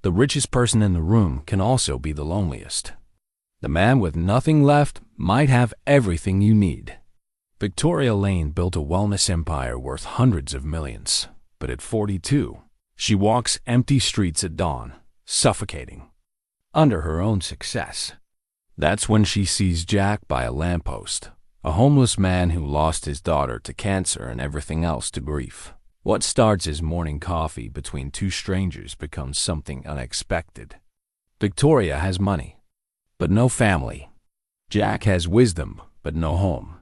The richest person in the room can also be the loneliest. The man with nothing left might have everything you need. Victoria Lane built a wellness empire worth hundreds of millions, but at 42, she walks empty streets at dawn, suffocating under her own success. That's when she sees Jack by a lamppost, a homeless man who lost his daughter to cancer and everything else to grief. What starts as morning coffee between two strangers becomes something unexpected. Victoria has money, but no family. Jack has wisdom, but no home.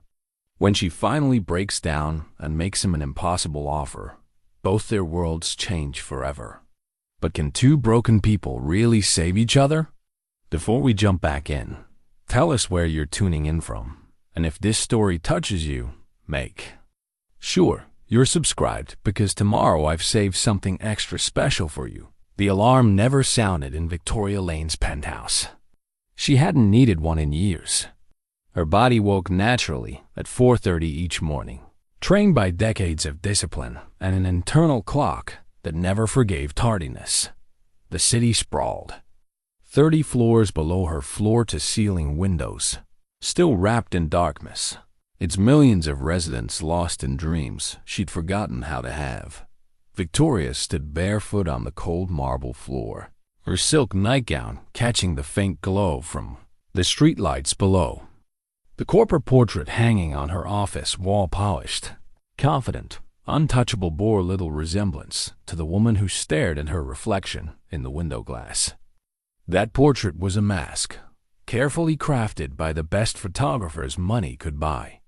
When she finally breaks down and makes him an impossible offer, both their worlds change forever. But can two broken people really save each other? Before we jump back in, tell us where you're tuning in from, and if this story touches you, make sure you're subscribed, because tomorrow I've saved something extra special for you. The alarm never sounded in Victoria Lane's penthouse. She hadn't needed one in years. Her body woke naturally at 4:30 each morning, trained by decades of discipline and an internal clock that never forgave tardiness. The city sprawled, 30 floors below her floor-to-ceiling windows, still wrapped in darkness, its millions of residents lost in dreams she'd forgotten how to have. Victoria stood barefoot on the cold marble floor, her silk nightgown catching the faint glow from the streetlights below. The corporate portrait hanging on her office wall, polished, confident, untouchable, bore little resemblance to the woman who stared at her reflection in the window glass. That portrait was a mask, carefully crafted by the best photographers money could buy.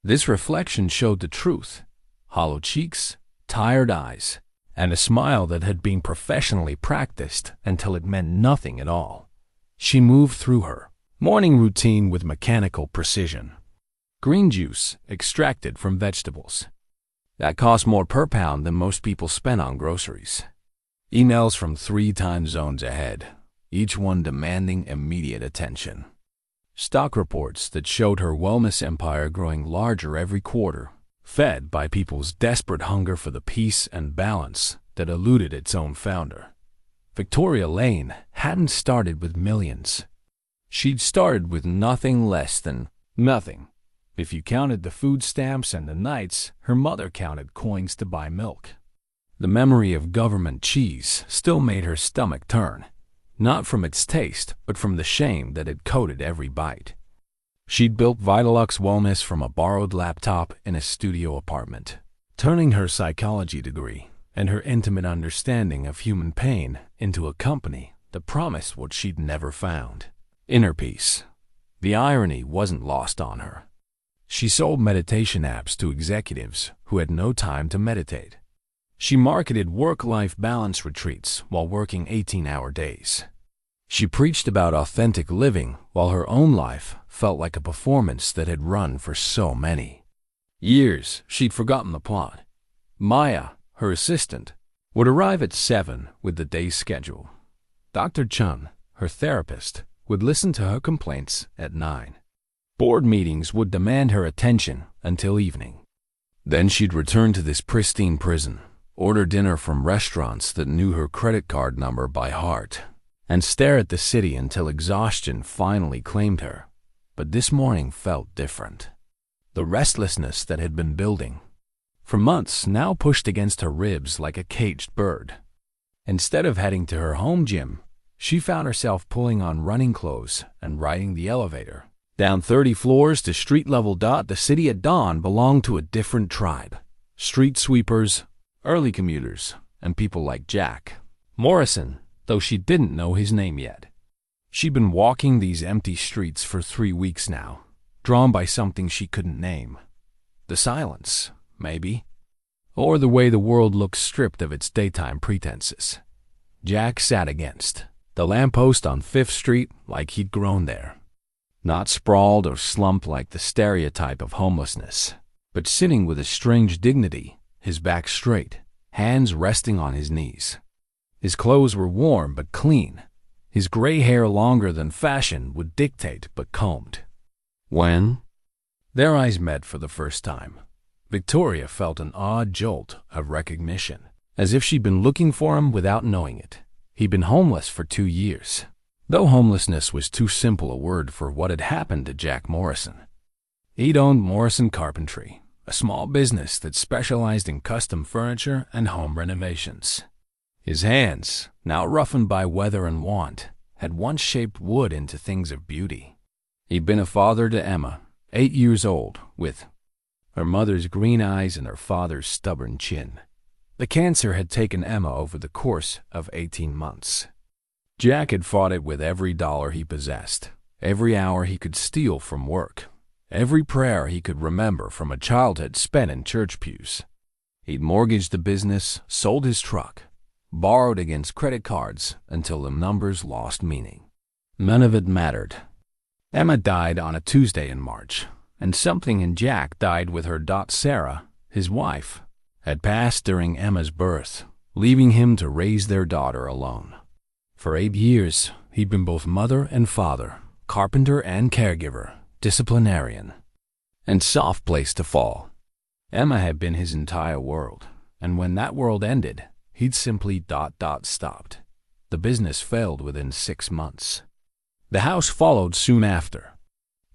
This reflection showed the truth: hollow cheeks, tired eyes, and a smile that had been professionally practiced until it meant nothing at all. She moved through her morning routine with mechanical precision. Green juice extracted from vegetables. That cost more per pound than most people spend on groceries. Emails from 3 time zones ahead, each one demanding immediate attention. Stock reports that showed her wellness empire growing larger every quarter, fed by people's desperate hunger for the peace and balance that eluded its own founder. Victoria Lane hadn't started with millions. She'd started with nothing less than nothing. If you counted the food stamps and the nights her mother counted coins to buy milk. The memory of government cheese still made her stomach turn, not from its taste, but from the shame that had coated every bite. She'd built Vitalux Wellness from a borrowed laptop in a studio apartment, turning her psychology degree and her intimate understanding of human pain into a company that promised what she'd never found: inner peace. The irony wasn't lost on her. She sold meditation apps to executives who had no time to meditate. She marketed work-life balance retreats while working 18-hour days. She preached about authentic living while her own life felt like a performance that had run for so many years she'd forgotten the plot. Maya, her assistant, would arrive at 7 with the day's schedule. Dr. Chun, her therapist, would listen to her complaints at 9. Board meetings would demand her attention until evening. Then she'd return to this pristine prison, order dinner from restaurants that knew her credit card number by heart, and stare at the city until exhaustion finally claimed her. But this morning felt different. The restlessness that had been building for months now pushed against her ribs like a caged bird. Instead of heading to her home gym, she found herself pulling on running clothes and riding the elevator down 30 floors to street level. The city at dawn belonged to a different tribe: street sweepers, early commuters, and people like Jack Morrison, though she didn't know his name yet. She'd been walking these empty streets for 3 weeks now, drawn by something she couldn't name. The silence, maybe, or the way the world looked stripped of its daytime pretenses. Jack sat against the lamppost on 5th Street like he'd grown there. Not sprawled or slumped like the stereotype of homelessness, but sitting with a strange dignity, his back straight, hands resting on his knees. His clothes were warm but clean, his gray hair longer than fashion would dictate but combed. When their eyes met for the first time, Victoria felt an odd jolt of recognition, as if she'd been looking for him without knowing it. He'd been homeless for 2 years, though homelessness was too simple a word for what had happened to Jack Morrison. He'd owned Morrison Carpentry, a small business that specialized in custom furniture and home renovations. His hands, now roughened by weather and want, had once shaped wood into things of beauty. He'd been a father to Emma, 8 years old, with her mother's green eyes and her father's stubborn chin. The cancer had taken Emma over the course of 18 months. Jack had fought it with every dollar he possessed, every hour he could steal from work, every prayer he could remember from a childhood spent in church pews. He'd mortgaged the business, sold his truck, borrowed against credit cards until the numbers lost meaning. None of it mattered. Emma died on a Tuesday in March, and something in Jack died with her daughter Sarah, his wife, had passed during Emma's birth, leaving him to raise their daughter alone. For 8 years, he'd been both mother and father, carpenter and caregiver, disciplinarian, and soft place to fall. Emma had been his entire world, and when that world ended, he'd simply stopped. The business failed within 6 months. The house followed soon after.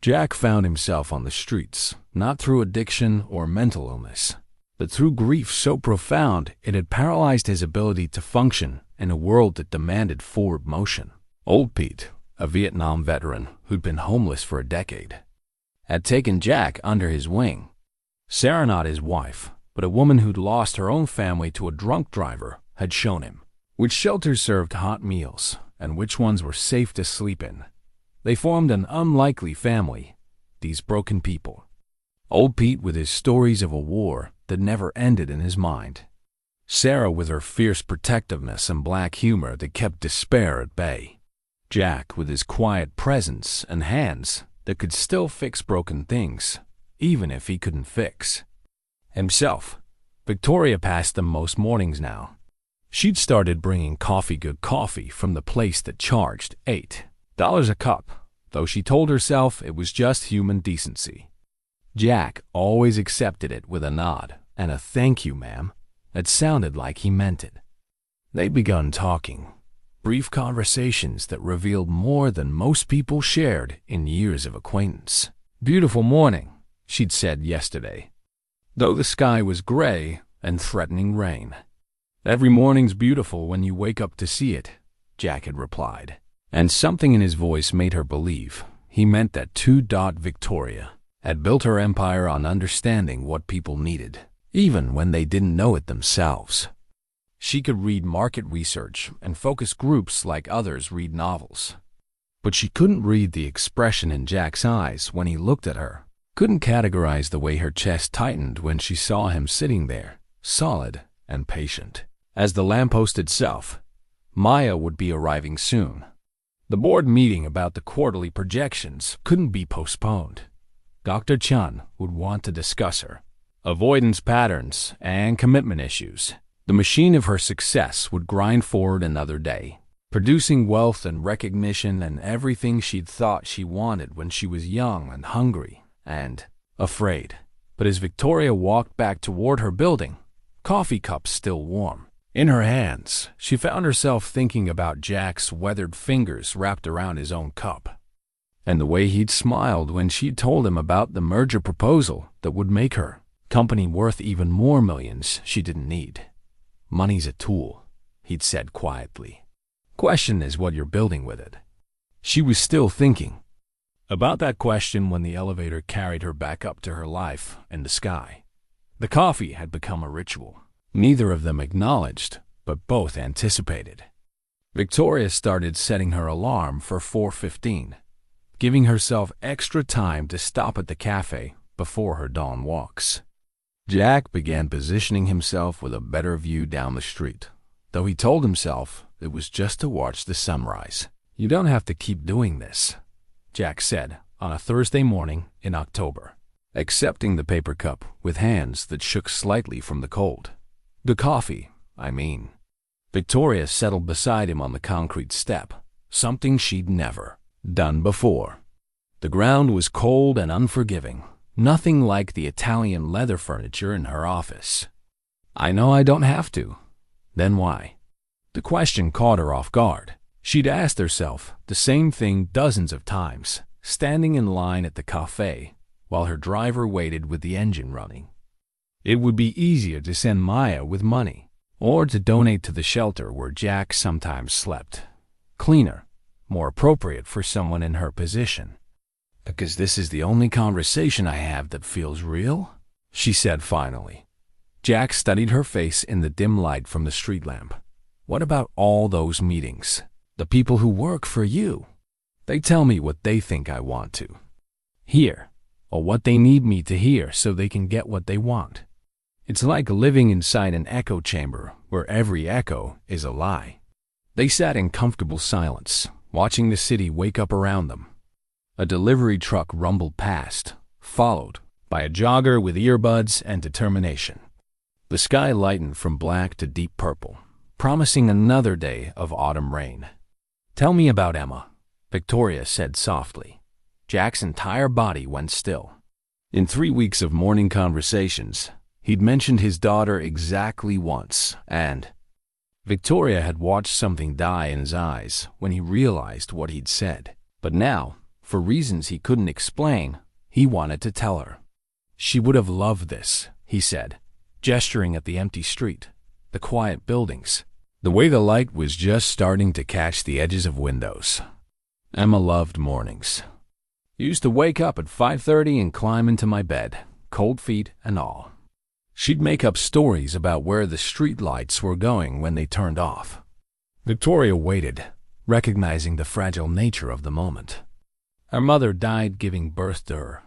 Jack found himself on the streets, not through addiction or mental illness, but through grief so profound it had paralyzed his ability to function in a world that demanded forward motion. Old Pete, a Vietnam veteran who'd been homeless for a decade, had taken Jack under his wing. Sarah, not his wife, but a woman who'd lost her own family to a drunk driver, had shown him which shelters served hot meals and which ones were safe to sleep in. They formed an unlikely family, these broken people. Old Pete with his stories of a war that never ended in his mind. Sarah with her fierce protectiveness and black humor that kept despair at bay. Jack with his quiet presence and hands that could still fix broken things, even if he couldn't fix himself. Victoria passed them most mornings now. She'd started bringing good coffee from the place that charged $8 a cup, though she told herself it was just human decency. Jack always accepted it with a nod and a "thank you, ma'am," that sounded like he meant it. They'd begun talking, brief conversations that revealed more than most people shared in years of acquaintance. "Beautiful morning," she'd said yesterday, though the sky was gray and threatening rain. "Every morning's beautiful when you wake up to see it," Jack had replied, and something in his voice made her believe he meant that Victoria had built her empire on understanding what people needed, even when they didn't know it themselves. She could read market research and focus groups like others read novels. But she couldn't read the expression in Jack's eyes when he looked at her, couldn't categorize the way her chest tightened when she saw him sitting there, solid and patient. As the lamppost itself, Maya would be arriving soon. The board meeting about the quarterly projections couldn't be postponed. Dr. Chun would want to discuss her avoidance patterns and commitment issues. The machine of her success would grind forward another day, producing wealth and recognition and everything she'd thought she wanted when she was young and hungry and afraid. But as Victoria walked back toward her building, coffee cups still warm in her hands, she found herself thinking about Jack's weathered fingers wrapped around his own cup, and the way he'd smiled when she'd told him about the merger proposal that would make her company worth even more millions she didn't need. "Money's a tool," he'd said quietly. "Question is what you're building with it." She was still thinking about that question when the elevator carried her back up to her life in the sky. The coffee had become a ritual. Neither of them acknowledged, but both anticipated. Victoria started setting her alarm for 4:15, giving herself extra time to stop at the cafe before her dawn walks. Jack began positioning himself with a better view down the street, though he told himself it was just to watch the sunrise. "You don't have to keep doing this," Jack said on a Thursday morning in October, accepting the paper cup with hands that shook slightly from the cold. "The coffee, I mean." Victoria settled beside him on the concrete step, something she'd never done before. The ground was cold and unforgiving, nothing like the Italian leather furniture in her office. "I know I don't have to." "Then why?" The question caught her off guard. She'd asked herself the same thing dozens of times, standing in line at the cafe while her driver waited with the engine running. It would be easier to send Maya with money, or to donate to the shelter where Jack sometimes slept. Cleaner, more appropriate for someone in her position. "Because this is the only conversation I have that feels real," she said finally. Jack studied her face in the dim light from the street lamp. "What about all those meetings? The people who work for you? They tell me what they think I want to hear, or what they need me to hear so they can get what they want. It's like living inside an echo chamber where every echo is a lie." They sat in comfortable silence, watching the city wake up around them. A delivery truck rumbled past, followed by a jogger with earbuds and determination. The sky lightened from black to deep purple, promising another day of autumn rain. "Tell me about Emma," Victoria said softly. Jack's entire body went still. In 3 weeks of morning conversations, he'd mentioned his daughter exactly once, and Victoria had watched something die in his eyes when he realized what he'd said. But now, for reasons he couldn't explain, he wanted to tell her. "She would have loved this," he said, gesturing at the empty street, the quiet buildings, the way the light was just starting to catch the edges of windows. "Emma loved mornings. Used to wake up at 5:30 and climb into my bed, cold feet and all. She'd make up stories about where the street lights were going when they turned off." Victoria waited, recognizing the fragile nature of the moment. Her mother died giving birth to her.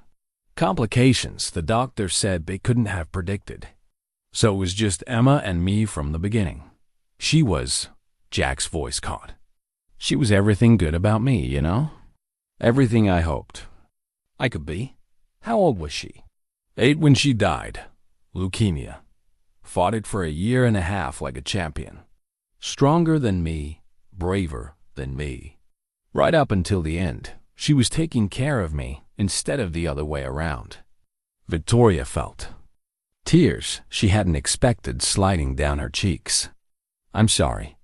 Complications the doctor said they couldn't have predicted. So it was just Emma and me from the beginning. She was, Jack's voice caught. She was everything good about me, you know? Everything I hoped I could be. How old was she? 8 when she died. Leukemia. Fought it for a year and a half like a champion. Stronger than me, braver than me. Right up until the end, she was taking care of me instead of the other way around. Victoria felt tears she hadn't expected sliding down her cheeks. "I'm sorry.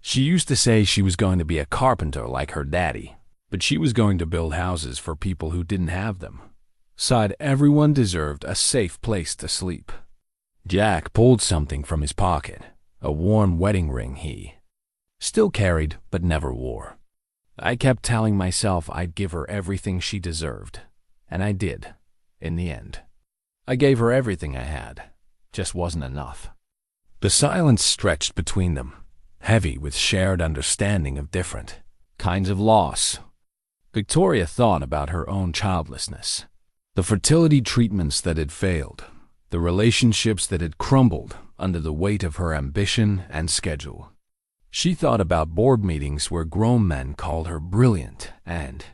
She used to say she was going to be a carpenter like her daddy, but she was going to build houses for people who didn't have them. Sighed everyone deserved a safe place to sleep." Jack pulled something from his pocket, a worn wedding ring he still carried but never wore. "I kept telling myself I'd give her everything she deserved, and I did, in the end. I gave her everything I had, just wasn't enough." The silence stretched between them, heavy with shared understanding of different kinds of loss. Victoria thought about her own childlessness, the fertility treatments that had failed, the relationships that had crumbled under the weight of her ambition and schedule. She thought about board meetings where grown men called her brilliant and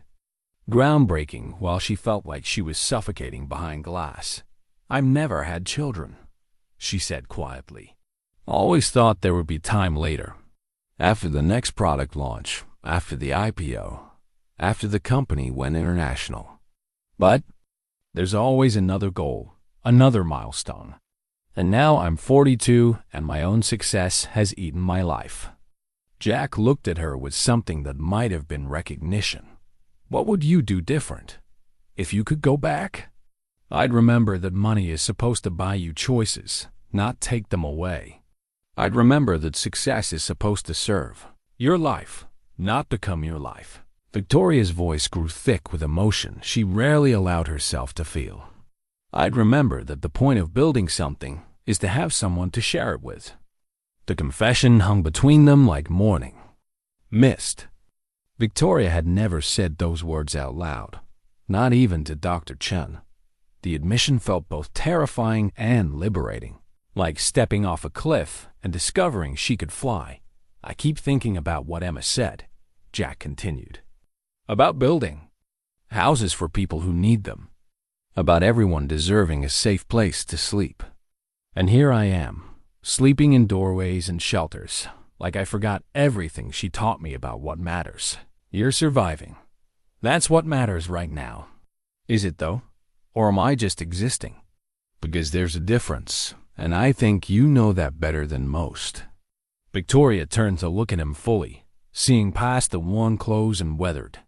groundbreaking while she felt like she was suffocating behind glass. "I've never had children," she said quietly. "Always thought there would be time later. After the next product launch, after the IPO, after the company went international. But there's always another goal, another milestone. And now I'm 42 and my own success has eaten my life." Jack looked at her with something that might have been recognition. "What would you do different? If you could go back?" "I'd remember that money is supposed to buy you choices, not take them away. I'd remember that success is supposed to serve your life, not become your life." Victoria's voice grew thick with emotion she rarely allowed herself to feel. "I'd remember that the point of building something is to have someone to share it with." The confession hung between them like morning mist. Victoria had never said those words out loud, not even to Dr. Chen. The admission felt both terrifying and liberating, like stepping off a cliff and discovering she could fly. "I keep thinking about what Emma said," Jack continued. "About building houses for people who need them. About everyone deserving a safe place to sleep. And here I am, sleeping in doorways and shelters, like I forgot everything she taught me about what matters. You're surviving. That's what matters right now. Is it though? Or am I just existing? Because there's a difference, and I think you know that better than most." Victoria turned to look at him fully, seeing past the worn clothes and weathered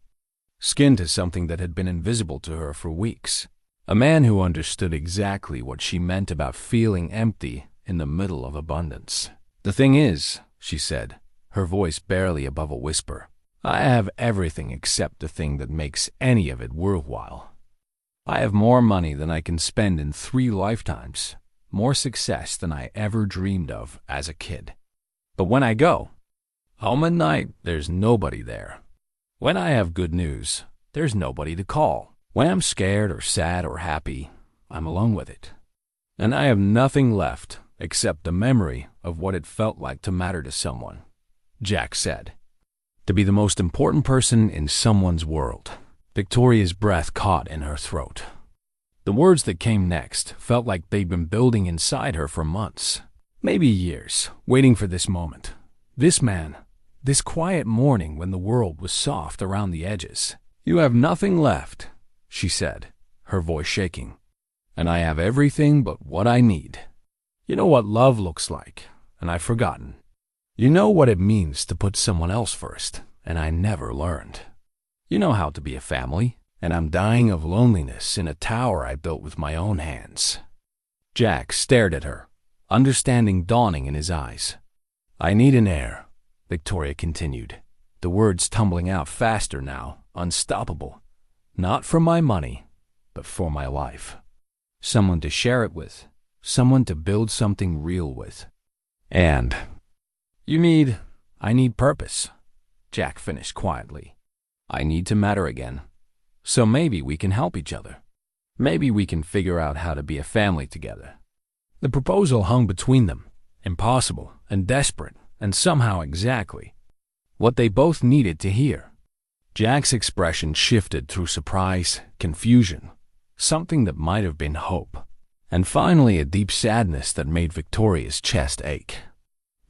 skin to something that had been invisible to her for weeks. A man who understood exactly what she meant about feeling empty in the middle of abundance. "The thing is," she said, her voice barely above a whisper, "I have everything except the thing that makes any of it worthwhile. I have more money than I can spend in 3 lifetimes, more success than I ever dreamed of as a kid. But when I go home at night, there's nobody there. When I have good news, there's nobody to call. When I'm scared or sad or happy, I'm alone with it. And I have nothing left except the memory of what it felt like to matter to someone," Jack said. "To be the most important person in someone's world." Victoria's breath caught in her throat. The words that came next felt like they'd been building inside her for months, maybe years, waiting for this moment. This man, this quiet morning when the world was soft around the edges. "You have nothing left," she said, her voice shaking. "And I have everything but what I need. You know what love looks like, and I've forgotten. You know what it means to put someone else first, and I never learned. You know how to be a family, and I'm dying of loneliness in a tower I built with my own hands." Jack stared at her, understanding dawning in his eyes. "I need an heir," Victoria continued, the words tumbling out faster now, unstoppable. "Not for my money, but for my life. Someone to share it with, someone to build something real with. And I need purpose," Jack finished quietly. "I need to matter again. So maybe we can help each other. Maybe we can figure out how to be a family together." The proposal hung between them, impossible and desperate, and somehow exactly what they both needed to hear. Jack's expression shifted through surprise, confusion, something that might have been hope, and finally a deep sadness that made Victoria's chest ache.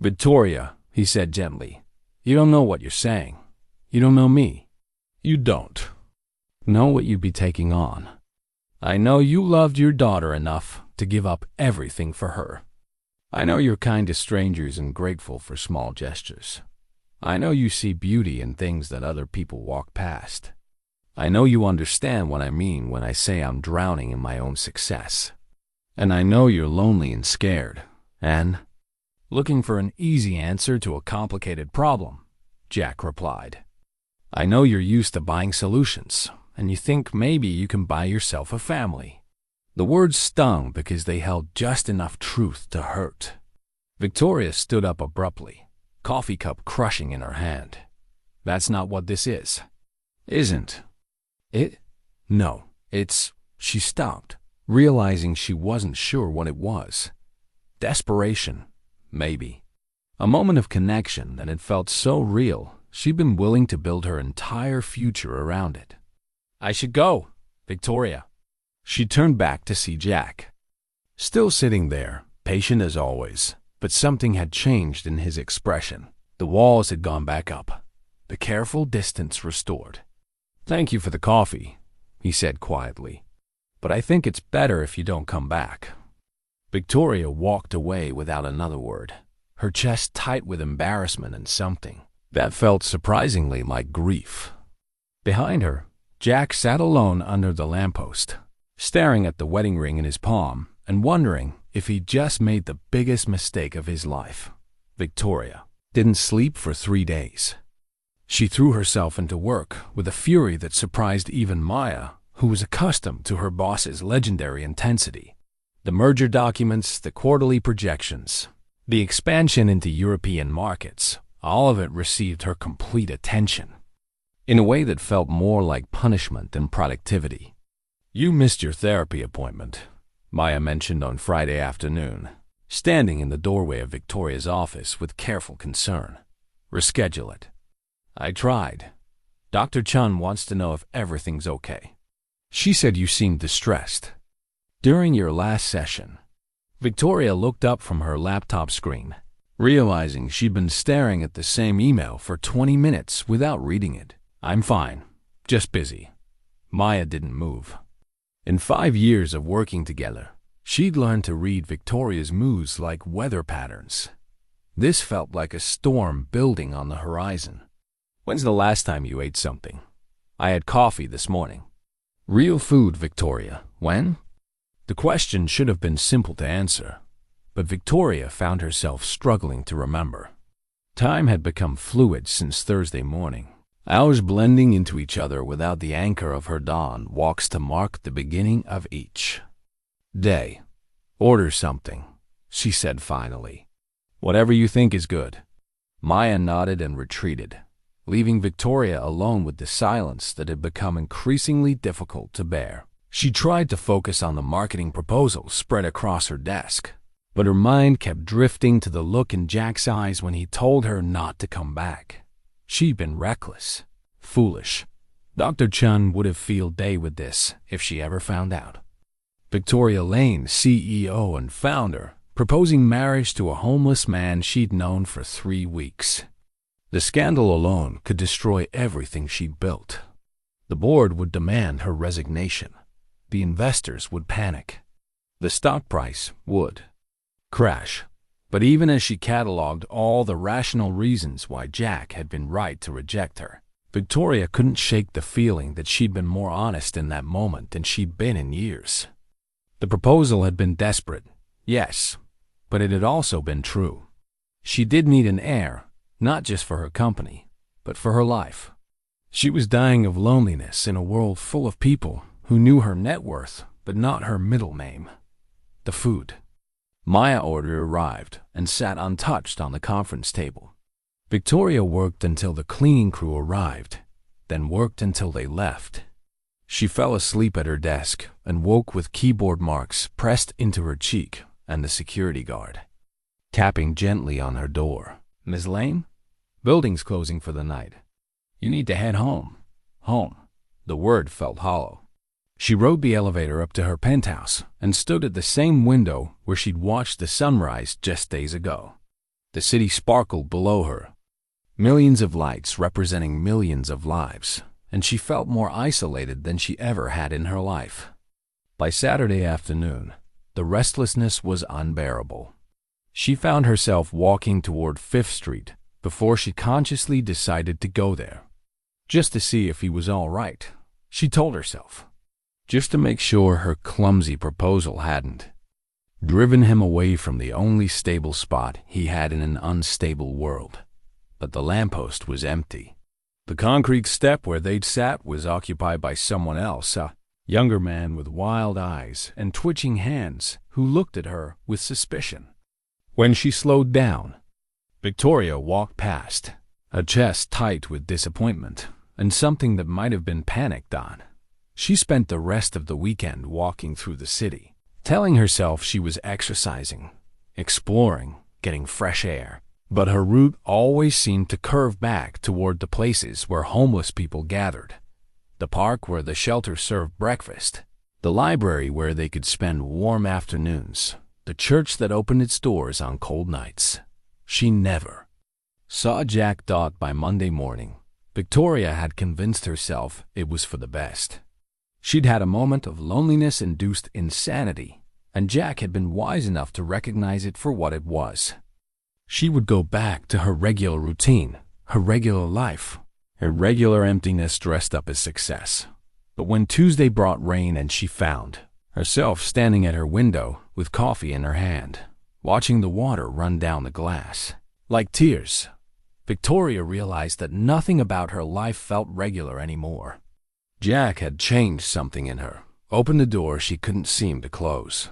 "Victoria," he said gently, "you don't know what you're saying. You don't know me. You don't know what you'd be taking on. I know you loved your daughter enough to give up everything for her. I know you're kind to strangers and grateful for small gestures. I know you see beauty in things that other people walk past. I know you understand what I mean when I say I'm drowning in my own success. And I know you're lonely and scared, and looking for an easy answer to a complicated problem," Jack replied. "I know you're used to buying solutions, and you think maybe you can buy yourself a family." The words stung because they held just enough truth to hurt. Victoria stood up abruptly, coffee cup crushing in her hand. "That's not what this is." "Isn't it?" "No, it's—" She stopped, realizing she wasn't sure what it was. Desperation, maybe. A moment of connection that had felt so real, she'd been willing to build her entire future around it. "I should go, Victoria." She turned back to see Jack, still sitting there, patient as always, but something had changed in his expression. The walls had gone back up, the careful distance restored. "Thank you for the coffee," he said quietly, "but I think it's better if you don't come back." Victoria walked away without another word, her chest tight with embarrassment and something that felt surprisingly like grief. Behind her, Jack sat alone under the lamppost, staring at the wedding ring in his palm and wondering if he'd just made the biggest mistake of his life. Victoria didn't sleep for 3 days. She threw herself into work with a fury that surprised even Maya, who was accustomed to her boss's legendary intensity. The merger documents, the quarterly projections, the expansion into European markets, all of it received her complete attention, in a way that felt more like punishment than productivity. "You missed your therapy appointment," Maya mentioned on Friday afternoon, standing in the doorway of Victoria's office with careful concern. "Reschedule it." "I tried. Dr. Chun wants to know if everything's okay. She said you seemed distressed during your last session." Victoria looked up from her laptop screen, realizing she'd been staring at the same email for 20 minutes without reading it. "I'm fine, just busy." Maya didn't move. In 5 years of working together, she'd learned to read Victoria's moods like weather patterns. This felt like a storm building on the horizon. When's the last time you ate something? I had coffee this morning. Real food, Victoria. When? The question should have been simple to answer, but Victoria found herself struggling to remember. Time had become fluid since Thursday morning, hours blending into each other without the anchor of her dawn walks to mark the beginning of each day. Order something, she said finally. Whatever you think is good. Maya nodded and retreated, leaving Victoria alone with the silence that had become increasingly difficult to bear. She tried to focus on the marketing proposal spread across her desk, but her mind kept drifting to the look in Jack's eyes when he told her not to come back. She'd been reckless, foolish. Dr. Chun would have field day with this if she ever found out. Victoria Lane, CEO and founder, proposing marriage to a homeless man she'd known for 3 weeks. The scandal alone could destroy everything she'd built. The board would demand her resignation. The investors would panic. The stock price would crash. But even as she cataloged all the rational reasons why Jack had been right to reject her, Victoria couldn't shake the feeling that she'd been more honest in that moment than she'd been in years. The proposal had been desperate, yes, but it had also been true. She did need an heir, not just for her company, but for her life. She was dying of loneliness in a world full of people who knew her net worth, but not her middle name. The food. Maya's order arrived and sat untouched on the conference table. Victoria worked until the cleaning crew arrived, then worked until they left. She fell asleep at her desk and woke with keyboard marks pressed into her cheek and the security guard tapping gently on her door. Ms. Lane? Building's closing for the night. You need to head home. Home. The word felt hollow. She rode the elevator up to her penthouse and stood at the same window where she'd watched the sunrise just days ago. The city sparkled below her, millions of lights representing millions of lives, and she felt more isolated than she ever had in her life. By Saturday afternoon, the restlessness was unbearable. She found herself walking toward 5th Street before she consciously decided to go there. Just to see if he was all right, she told herself. Just to make sure her clumsy proposal hadn't driven him away from the only stable spot he had in an unstable world. But the lamppost was empty. The concrete step where they'd sat was occupied by someone else, a younger man with wild eyes and twitching hands who looked at her with suspicion. When she slowed down, Victoria walked past, her chest tight with disappointment and something that might have been panicked on. She spent the rest of the weekend walking through the city, telling herself she was exercising, exploring, getting fresh air. But her route always seemed to curve back toward the places where homeless people gathered. The park where the shelter served breakfast, the library where they could spend warm afternoons, the church that opened its doors on cold nights. She never saw Jack Dot by Monday morning. Victoria had convinced herself it was for the best. She'd had a moment of loneliness-induced insanity, and Jack had been wise enough to recognize it for what it was. She would go back to her regular routine, her regular life, her regular emptiness dressed up as success. But when Tuesday brought rain and she found herself standing at her window with coffee in her hand, watching the water run down the glass, like tears, Victoria realized that nothing about her life felt regular anymore. Jack had changed something in her, opened a door she couldn't seem to close.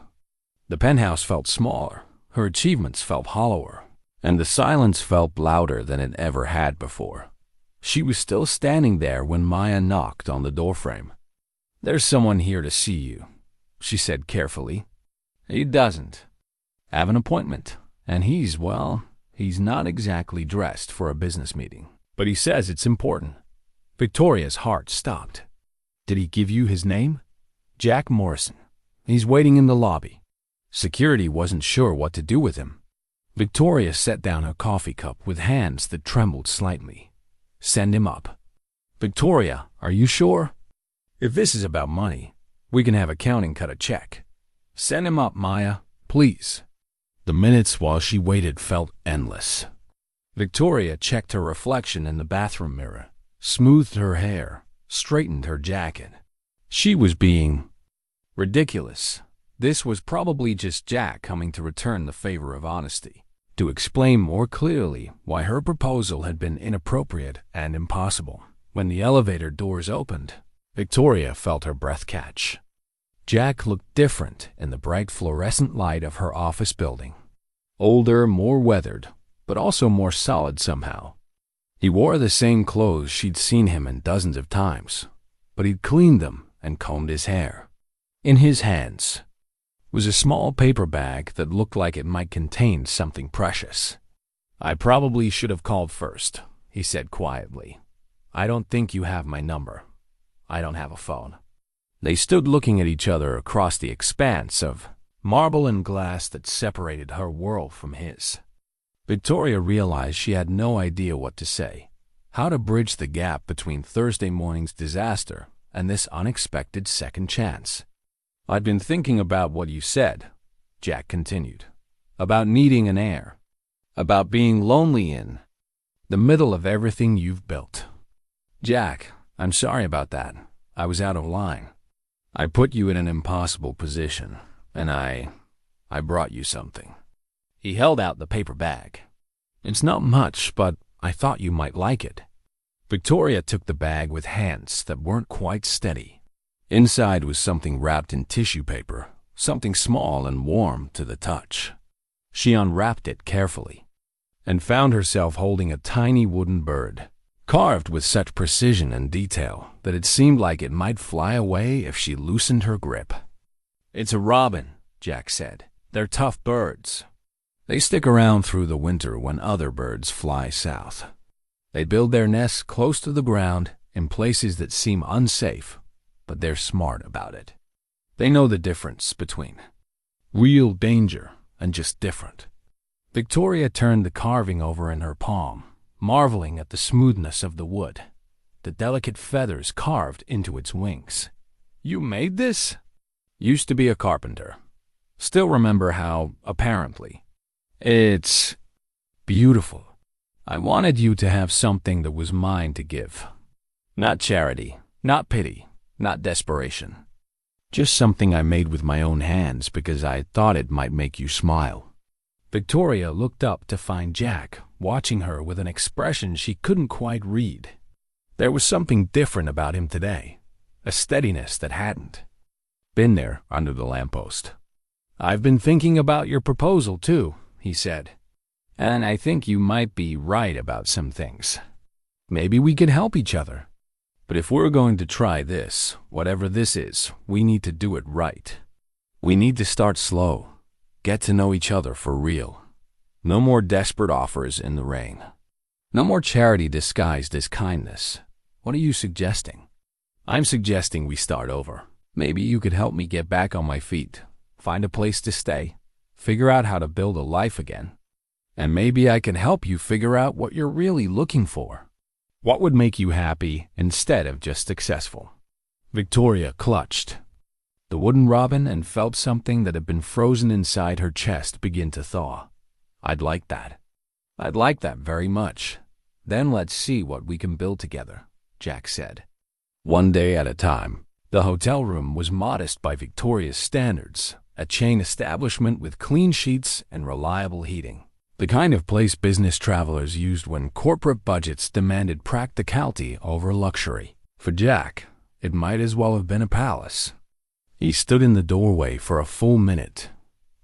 The penthouse felt smaller, her achievements felt hollower, and the silence felt louder than it ever had before. She was still standing there when Maya knocked on the doorframe. "There's someone here to see you," she said carefully. "He doesn't have an appointment, and he's not exactly dressed for a business meeting, but he says it's important." Victoria's heart stopped. "Did he give you his name?" "Jack Morrison. He's waiting in the lobby." Security wasn't sure what to do with him. Victoria set down her coffee cup with hands that trembled slightly. "Send him up." "Victoria, are you sure? If this is about money, we can have accounting cut a check. Send him up, Maya, please." The minutes while she waited felt endless. Victoria checked her reflection in the bathroom mirror, smoothed her hair, straightened her jacket. She was being ridiculous. This was probably just Jack coming to return the favor of honesty, to explain more clearly why her proposal had been inappropriate and impossible. When the elevator doors opened, Victoria felt her breath catch. Jack looked different in the bright fluorescent light of her office building. Older, more weathered, but also more solid somehow. He wore the same clothes she'd seen him in dozens of times, but he'd cleaned them and combed his hair. In his hands was a small paper bag that looked like it might contain something precious. "I probably should have called first," he said quietly. "I don't think you have my number. I don't have a phone." They stood looking at each other across the expanse of marble and glass that separated her world from his. Victoria realized she had no idea what to say, how to bridge the gap between Thursday morning's disaster and this unexpected second chance. "I'd been thinking about what you said," Jack continued, "about needing an heir, about being lonely in the middle of everything you've built. Jack, I'm sorry about that. I was out of line. I put you in an impossible position, and I brought you something." He held out the paper bag. "It's not much, but I thought you might like it." Victoria took the bag with hands that weren't quite steady. Inside was something wrapped in tissue paper, something small and warm to the touch. She unwrapped it carefully and found herself holding a tiny wooden bird, carved with such precision and detail that it seemed like it might fly away if she loosened her grip. "It's a robin," Jack said. "They're tough birds. They stick around through the winter when other birds fly south. They build their nests close to the ground in places that seem unsafe, but they're smart about it. They know the difference between real danger and just different." Victoria turned the carving over in her palm, marveling at the smoothness of the wood, the delicate feathers carved into its wings. "You made this?" "Used to be a carpenter. Still remember how, apparently. It's beautiful. I wanted you to have something that was mine to give. Not charity, not pity, not desperation. Just something I made with my own hands because I thought it might make you smile." Victoria looked up to find Jack watching her with an expression she couldn't quite read. There was something different about him today, a steadiness that hadn't been there under the lamppost. "I've been thinking about your proposal, too," he said. "And I think you might be right about some things. Maybe we could help each other. But if we're going to try this, whatever this is, we need to do it right. We need to start slow, get to know each other for real. No more desperate offers in the rain. No more charity disguised as kindness. What are you suggesting?" "I'm suggesting we start over. Maybe you could help me get back on my feet, find a place to stay, figure out how to build a life again. And maybe I can help you figure out what you're really looking for. What would make you happy instead of just successful?" Victoria clutched the wooden robin and felt something that had been frozen inside her chest begin to thaw. "I'd like that. I'd like that very much. Then let's see what we can build together," Jack said. One day at a time. The hotel room was modest by Victoria's standards, a chain establishment with clean sheets and reliable heating. The kind of place business travelers used when corporate budgets demanded practicality over luxury. For Jack, it might as well have been a palace. He stood in the doorway for a full minute,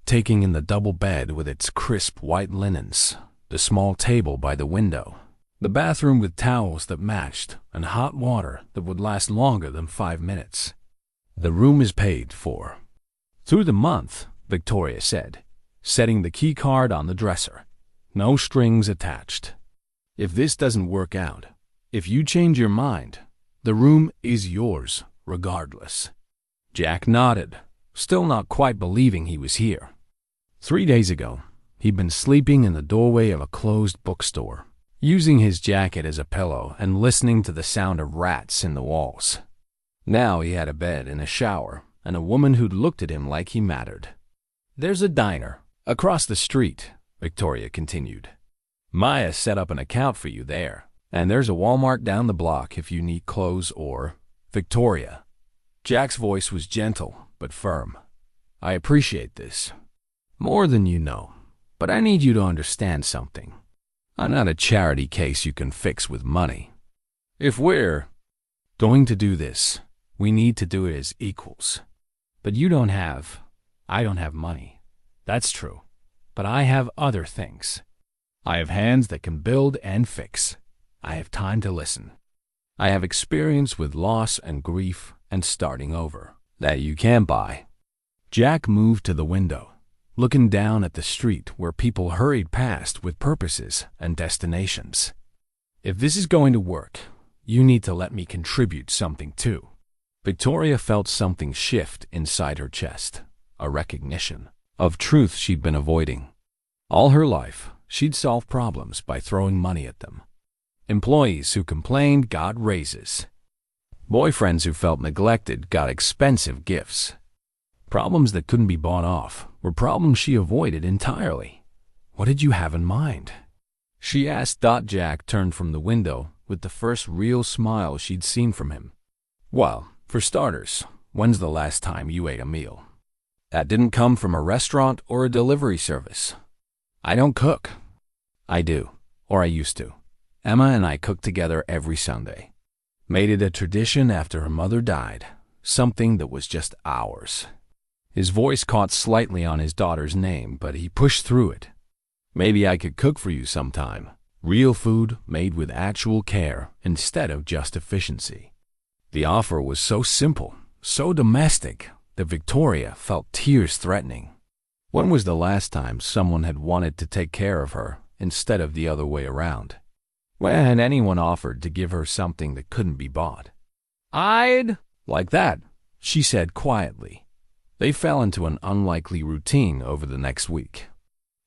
taking in the double bed with its crisp white linens, the small table by the window, the bathroom with towels that matched, and hot water that would last longer than 5 minutes. "The room is paid for through the month," Victoria said, setting the key card on the dresser. "No strings attached. If this doesn't work out, if you change your mind, the room is yours regardless." Jack nodded, still not quite believing he was here. 3 days ago, he'd been sleeping in the doorway of a closed bookstore, using his jacket as a pillow and listening to the sound of rats in the walls. Now he had a bed and a shower and a woman who'd looked at him like he mattered. "There's a diner Across the street, Victoria continued. Maya set up an account for you there, and there's a Walmart down the block if you need clothes or... Victoria. Jack's voice was gentle but firm. I appreciate this. More than you know, but I need you to understand something. I'm not a charity case you can fix with money. If we're going to do this, we need to do it as equals. But I don't have money. That's true. But I have other things. I have hands that can build and fix. I have time to listen. I have experience with loss and grief and starting over that you can't buy. Jack moved to the window, looking down at the street where people hurried past with purposes and destinations. If this is going to work, you need to let me contribute something too. Victoria felt something shift inside her chest, a recognition of truth she'd been avoiding. All her life, she'd solved problems by throwing money at them. Employees who complained got raises. Boyfriends who felt neglected got expensive gifts. Problems that couldn't be bought off were problems she avoided entirely. What did you have in mind? She asked. Jack turned from the window with the first real smile she'd seen from him. Well, for starters, when's the last time you ate a meal that didn't come from a restaurant or a delivery service? I don't cook. I do, or I used to. Emma and I cooked together every Sunday. Made it a tradition after her mother died, something that was just ours. His voice caught slightly on his daughter's name, but he pushed through it. Maybe I could cook for you sometime. Real food made with actual care instead of just efficiency. The offer was so simple, so domestic, that Victoria felt tears threatening. When was the last time someone had wanted to take care of her instead of the other way around? When had anyone offered to give her something that couldn't be bought? I'd like that, she said quietly. They fell into an unlikely routine over the next week.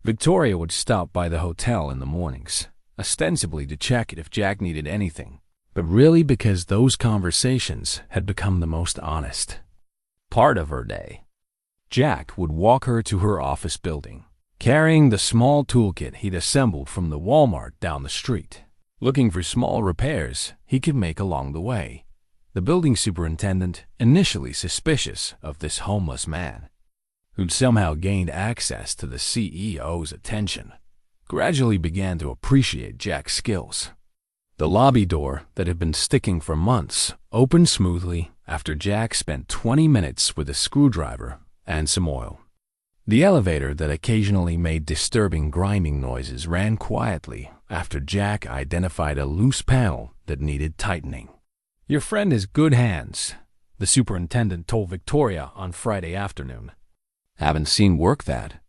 Victoria would stop by the hotel in the mornings, ostensibly to check it if Jack needed anything, but really because those conversations had become the most honest part of her day. Jack would walk her to her office building, carrying the small toolkit he'd assembled from the Walmart down the street, looking for small repairs he could make along the way. The building superintendent, initially suspicious of this homeless man, who'd somehow gained access to the CEO's attention, gradually began to appreciate Jack's skills. The lobby door that had been sticking for months opened smoothly after Jack spent 20 minutes with a screwdriver and some oil. The elevator that occasionally made disturbing grinding noises ran quietly after Jack identified a loose panel that needed tightening. Your friend has good hands, the superintendent told Victoria on Friday afternoon. Haven't seen work that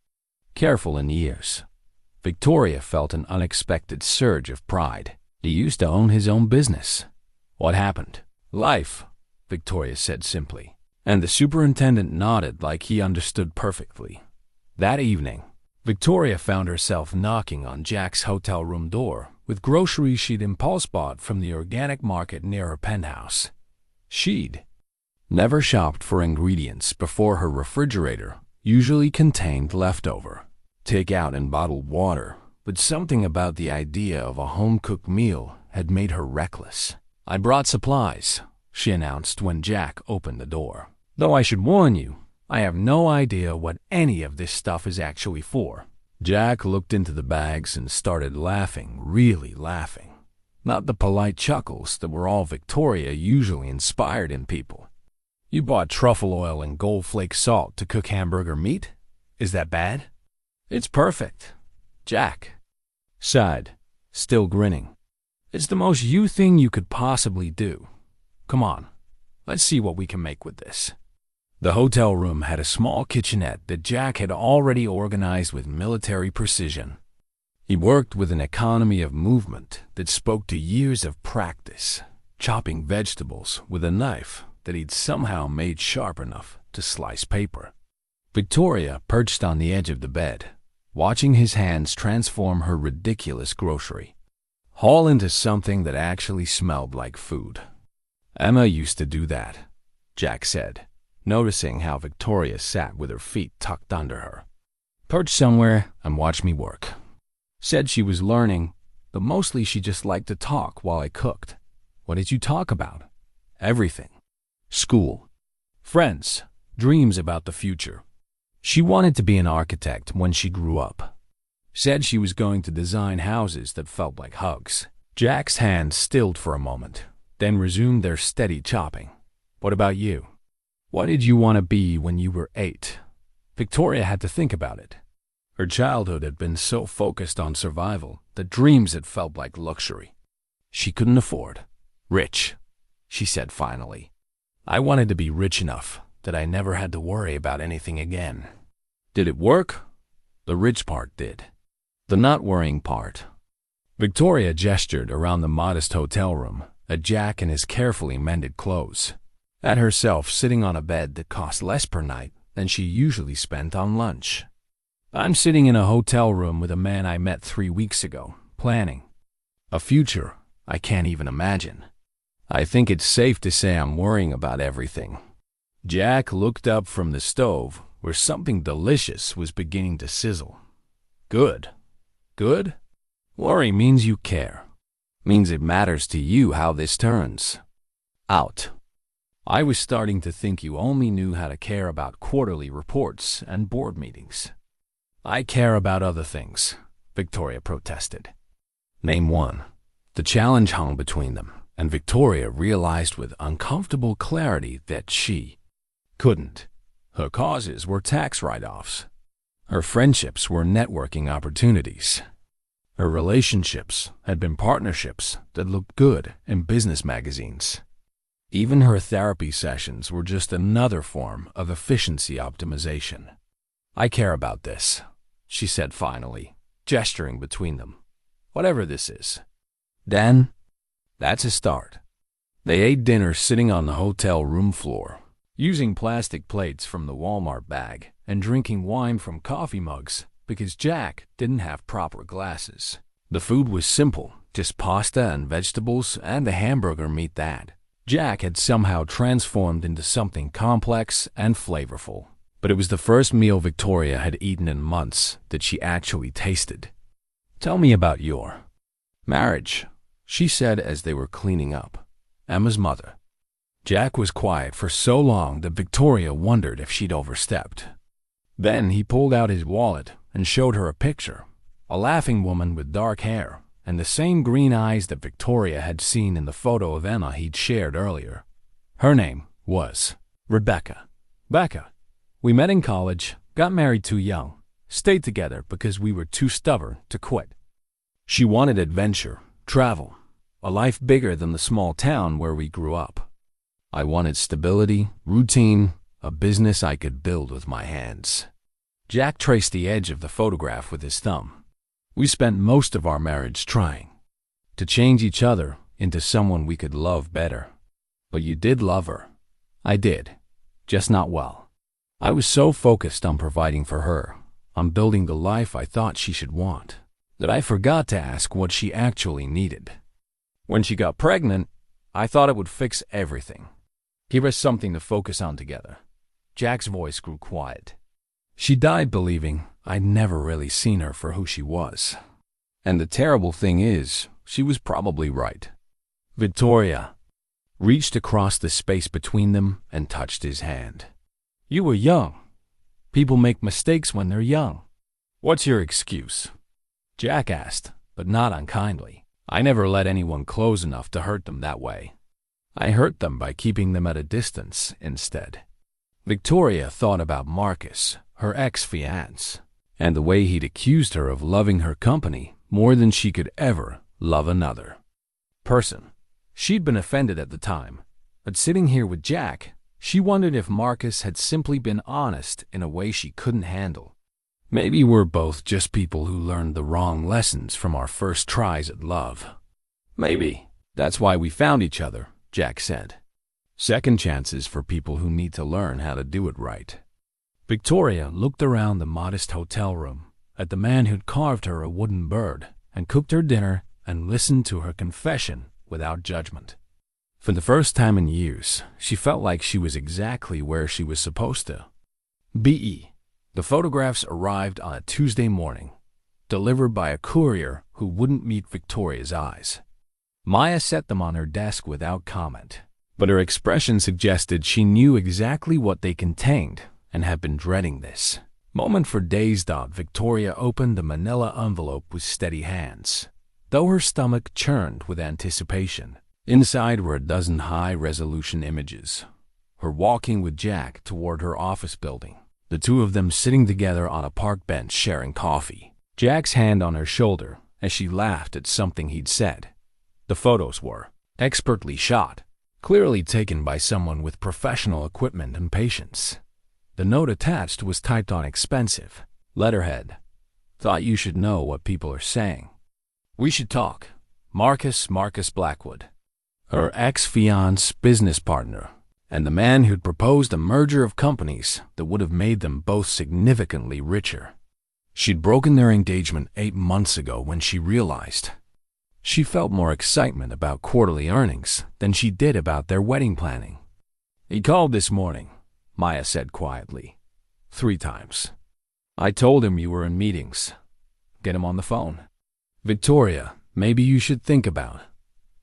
careful in years. Victoria felt an unexpected surge of pride. He used to own his own business. What happened? Life, Victoria said simply, and the superintendent nodded like he understood perfectly. That evening, Victoria found herself knocking on Jack's hotel room door with groceries she'd impulse bought from the organic market near her penthouse. She'd never shopped for ingredients before her refrigerator usually contained leftover take-out and bottled water, but something about the idea of a home-cooked meal had made her reckless. I brought supplies, she announced when Jack opened the door. Though I should warn you, I have no idea what any of this stuff is actually for. Jack looked into the bags and started laughing, really laughing. Not the polite chuckles that were all Victoria usually inspired in people. You bought truffle oil and gold flake salt to cook hamburger meat? Is that bad? It's perfect. Jack sighed, still grinning. It's the most you thing you could possibly do. Come on, let's see what we can make with this. The hotel room had a small kitchenette that Jack had already organized with military precision. He worked with an economy of movement that spoke to years of practice, chopping vegetables with a knife that he'd somehow made sharp enough to slice paper. Victoria perched on the edge of the bed, watching his hands transform her ridiculous grocery haul into something that actually smelled like food. Emma used to do that, Jack said, noticing how Victoria sat with her feet tucked under her. perch somewhere and watch me work. Said she was learning, but mostly she just liked to talk while I cooked. What did you talk about? Everything. School, friends, dreams about the future. She wanted to be an architect when she grew up. Said she was going to design houses that felt like hugs. Jack's hands stilled for a moment, then resumed their steady chopping. What about you? What did you want to be when you were 8? Victoria had to think about it. Her childhood had been so focused on survival that dreams had felt like luxury. She couldn't afford. Rich, she said finally. I wanted to be rich enough that I never had to worry about anything again. Did it work? The rich part did. The not worrying part. Victoria gestured around the modest hotel room, at Jack in his carefully mended clothes, at herself sitting on a bed that cost less per night than she usually spent on lunch. I'm sitting in a hotel room with a man I met 3 weeks ago, planning a future I can't even imagine. I think it's safe to say I'm worrying about everything. Jack looked up from the stove, where something delicious was beginning to sizzle. Good. Good? Worry means you care. Means it matters to you how this turns out. I was starting to think you only knew how to care about quarterly reports and board meetings. I care about other things, Victoria protested. Name one. The challenge hung between them, and Victoria realized with uncomfortable clarity that she couldn't. Her causes were tax write-offs. Her friendships were networking opportunities. Her relationships had been partnerships that looked good in business magazines. Even her therapy sessions were just another form of efficiency optimization. I care about this, she said finally, gesturing between them. Whatever this is. Dan, that's a start. They ate dinner sitting on the hotel room floor, using plastic plates from the Walmart bag and drinking wine from coffee mugs because Jack didn't have proper glasses. The food was simple, just pasta and vegetables and a hamburger meat that Jack had somehow transformed into something complex and flavorful. But it was the first meal Victoria had eaten in months that she actually tasted. Tell me about your marriage, she said as they were cleaning up. Emma's mother. Jack was quiet for so long that Victoria wondered if she'd overstepped. Then he pulled out his wallet and showed her a picture, a laughing woman with dark hair and the same green eyes that Victoria had seen in the photo of Emma he'd shared earlier. Her name was Rebecca. Becca. We met in college, got married too young, stayed together because we were too stubborn to quit. She wanted adventure, travel, a life bigger than the small town where we grew up. I wanted stability, routine, a business I could build with my hands. Jack traced the edge of the photograph with his thumb. We spent most of our marriage trying to change each other into someone we could love better. But you did love her. I did, just not well. I was so focused on providing for her, on building the life I thought she should want, that I forgot to ask what she actually needed. When she got pregnant, I thought it would fix everything. Give us something to focus on together. Jack's voice grew quiet. She died believing I'd never really seen her for who she was. And the terrible thing is, she was probably right. Victoria reached across the space between them and touched his hand. You were young. People make mistakes when they're young. What's your excuse? Jack asked, but not unkindly. I never let anyone close enough to hurt them that way. I hurt them by keeping them at a distance instead. Victoria thought about Marcus, her ex-fiancé, and the way he'd accused her of loving her company more than she could ever love another person. She'd been offended at the time, but sitting here with Jack, she wondered if Marcus had simply been honest in a way she couldn't handle. Maybe we're both just people who learned the wrong lessons from our first tries at love. Maybe that's why we found each other, Jack said. Second chances for people who need to learn how to do it right. Victoria looked around the modest hotel room at the man who'd carved her a wooden bird and cooked her dinner and listened to her confession without judgment. For the first time in years, she felt like she was exactly where she was supposed to be. The photographs arrived on a Tuesday morning, delivered by a courier who wouldn't meet Victoria's eyes. Maya set them on her desk without comment, but her expression suggested she knew exactly what they contained and had been dreading this moment for days. Victoria opened the manila envelope with steady hands, though her stomach churned with anticipation. Inside were a dozen high-resolution images. Her walking with Jack toward her office building, the two of them sitting together on a park bench sharing coffee. Jack's hand on her shoulder as she laughed at something he'd said. The photos were expertly shot, clearly taken by someone with professional equipment and patience. The note attached was typed on expensive letterhead. Thought you should know what people are saying. We should talk. Marcus Blackwood. Her ex-fiancé, business partner, and the man who'd proposed a merger of companies that would have made them both significantly richer. She'd broken their engagement 8 months ago when she realized. She felt more excitement about quarterly earnings than she did about their wedding planning. He called this morning, Maya said quietly. 3 times. I told him you were in meetings. Get him on the phone. Victoria, maybe you should think about.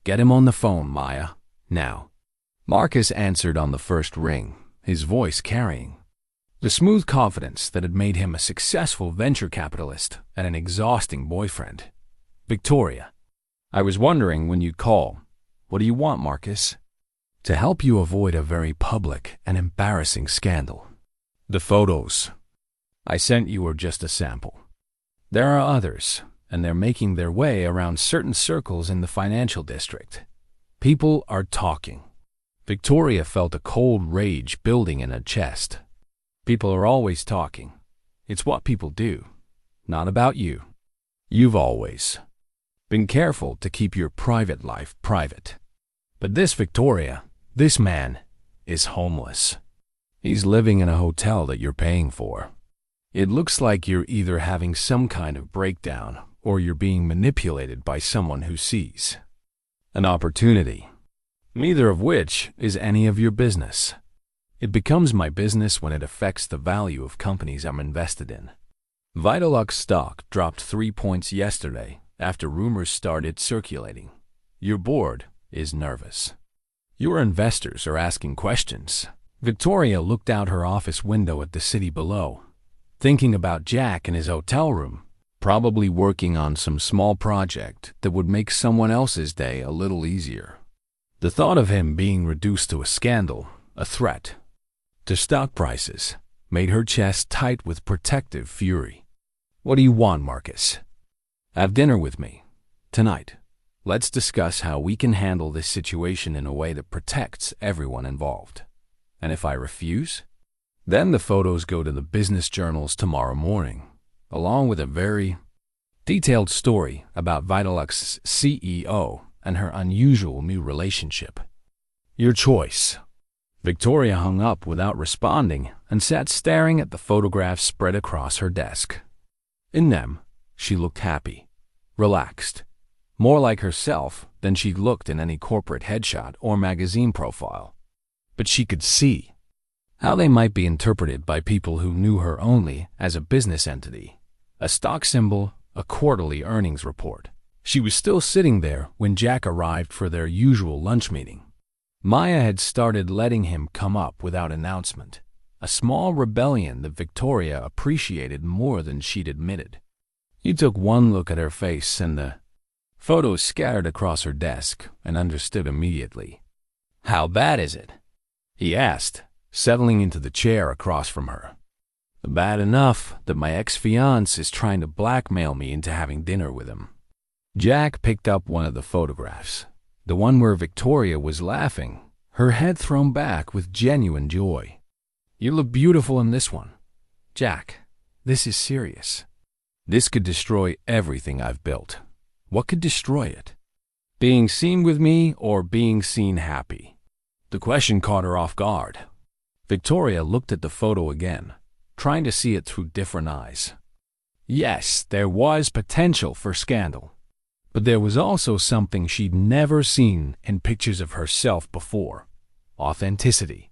Get him on the phone, Maya, now. Marcus answered on the first ring, his voice carrying the smooth confidence that had made him a successful venture capitalist and an exhausting boyfriend. Victoria, I was wondering when you'd call. What do you want, Marcus? To help you avoid a very public and embarrassing scandal. The photos I sent you were just a sample. There are others, and they're making their way around certain circles in the financial district. People are talking. Victoria felt a cold rage building in her chest. People are always talking. It's what people do. Not about you. You've always been careful to keep your private life private. But this Victoria, this man, is homeless. He's living in a hotel that you're paying for. It looks like you're either having some kind of breakdown or you're being manipulated by someone who sees an opportunity. Neither of which is any of your business. It becomes my business when it affects the value of companies I'm invested in. Vitalux stock dropped 3 points yesterday after rumors started circulating. Your board is nervous. Your investors are asking questions. Victoria looked out her office window at the city below, thinking about Jack in his hotel room, probably working on some small project that would make someone else's day a little easier. The thought of him being reduced to a scandal, a threat to stock prices, made her chest tight with protective fury. What do you want, Marcus? Have dinner with me tonight. Let's discuss how we can handle this situation in a way that protects everyone involved. And if I refuse, then the photos go to the business journals tomorrow morning, along with a very detailed story about Vitalux's CEO and her unusual new relationship. Your choice. Victoria hung up without responding and sat staring at the photographs spread across her desk. In them, she looked happy, relaxed, more like herself than she'd looked in any corporate headshot or magazine profile. But she could see how they might be interpreted by people who knew her only as a business entity, a stock symbol, a quarterly earnings report. She was still sitting there when Jack arrived for their usual lunch meeting. Maya had started letting him come up without announcement, a small rebellion that Victoria appreciated more than she'd admitted. He took one look at her face and the photos scattered across her desk and understood immediately. How bad is it? He asked, settling into the chair across from her. Bad enough that my ex-fiancé is trying to blackmail me into having dinner with him. Jack picked up one of the photographs, the one where Victoria was laughing, her head thrown back with genuine joy. You look beautiful in this one. Jack, this is serious. This could destroy everything I've built. What could destroy it? Being seen with me or being seen happy? The question caught her off guard. Victoria looked at the photo again, trying to see it through different eyes. Yes, there was potential for scandal. But there was also something she'd never seen in pictures of herself before. Authenticity.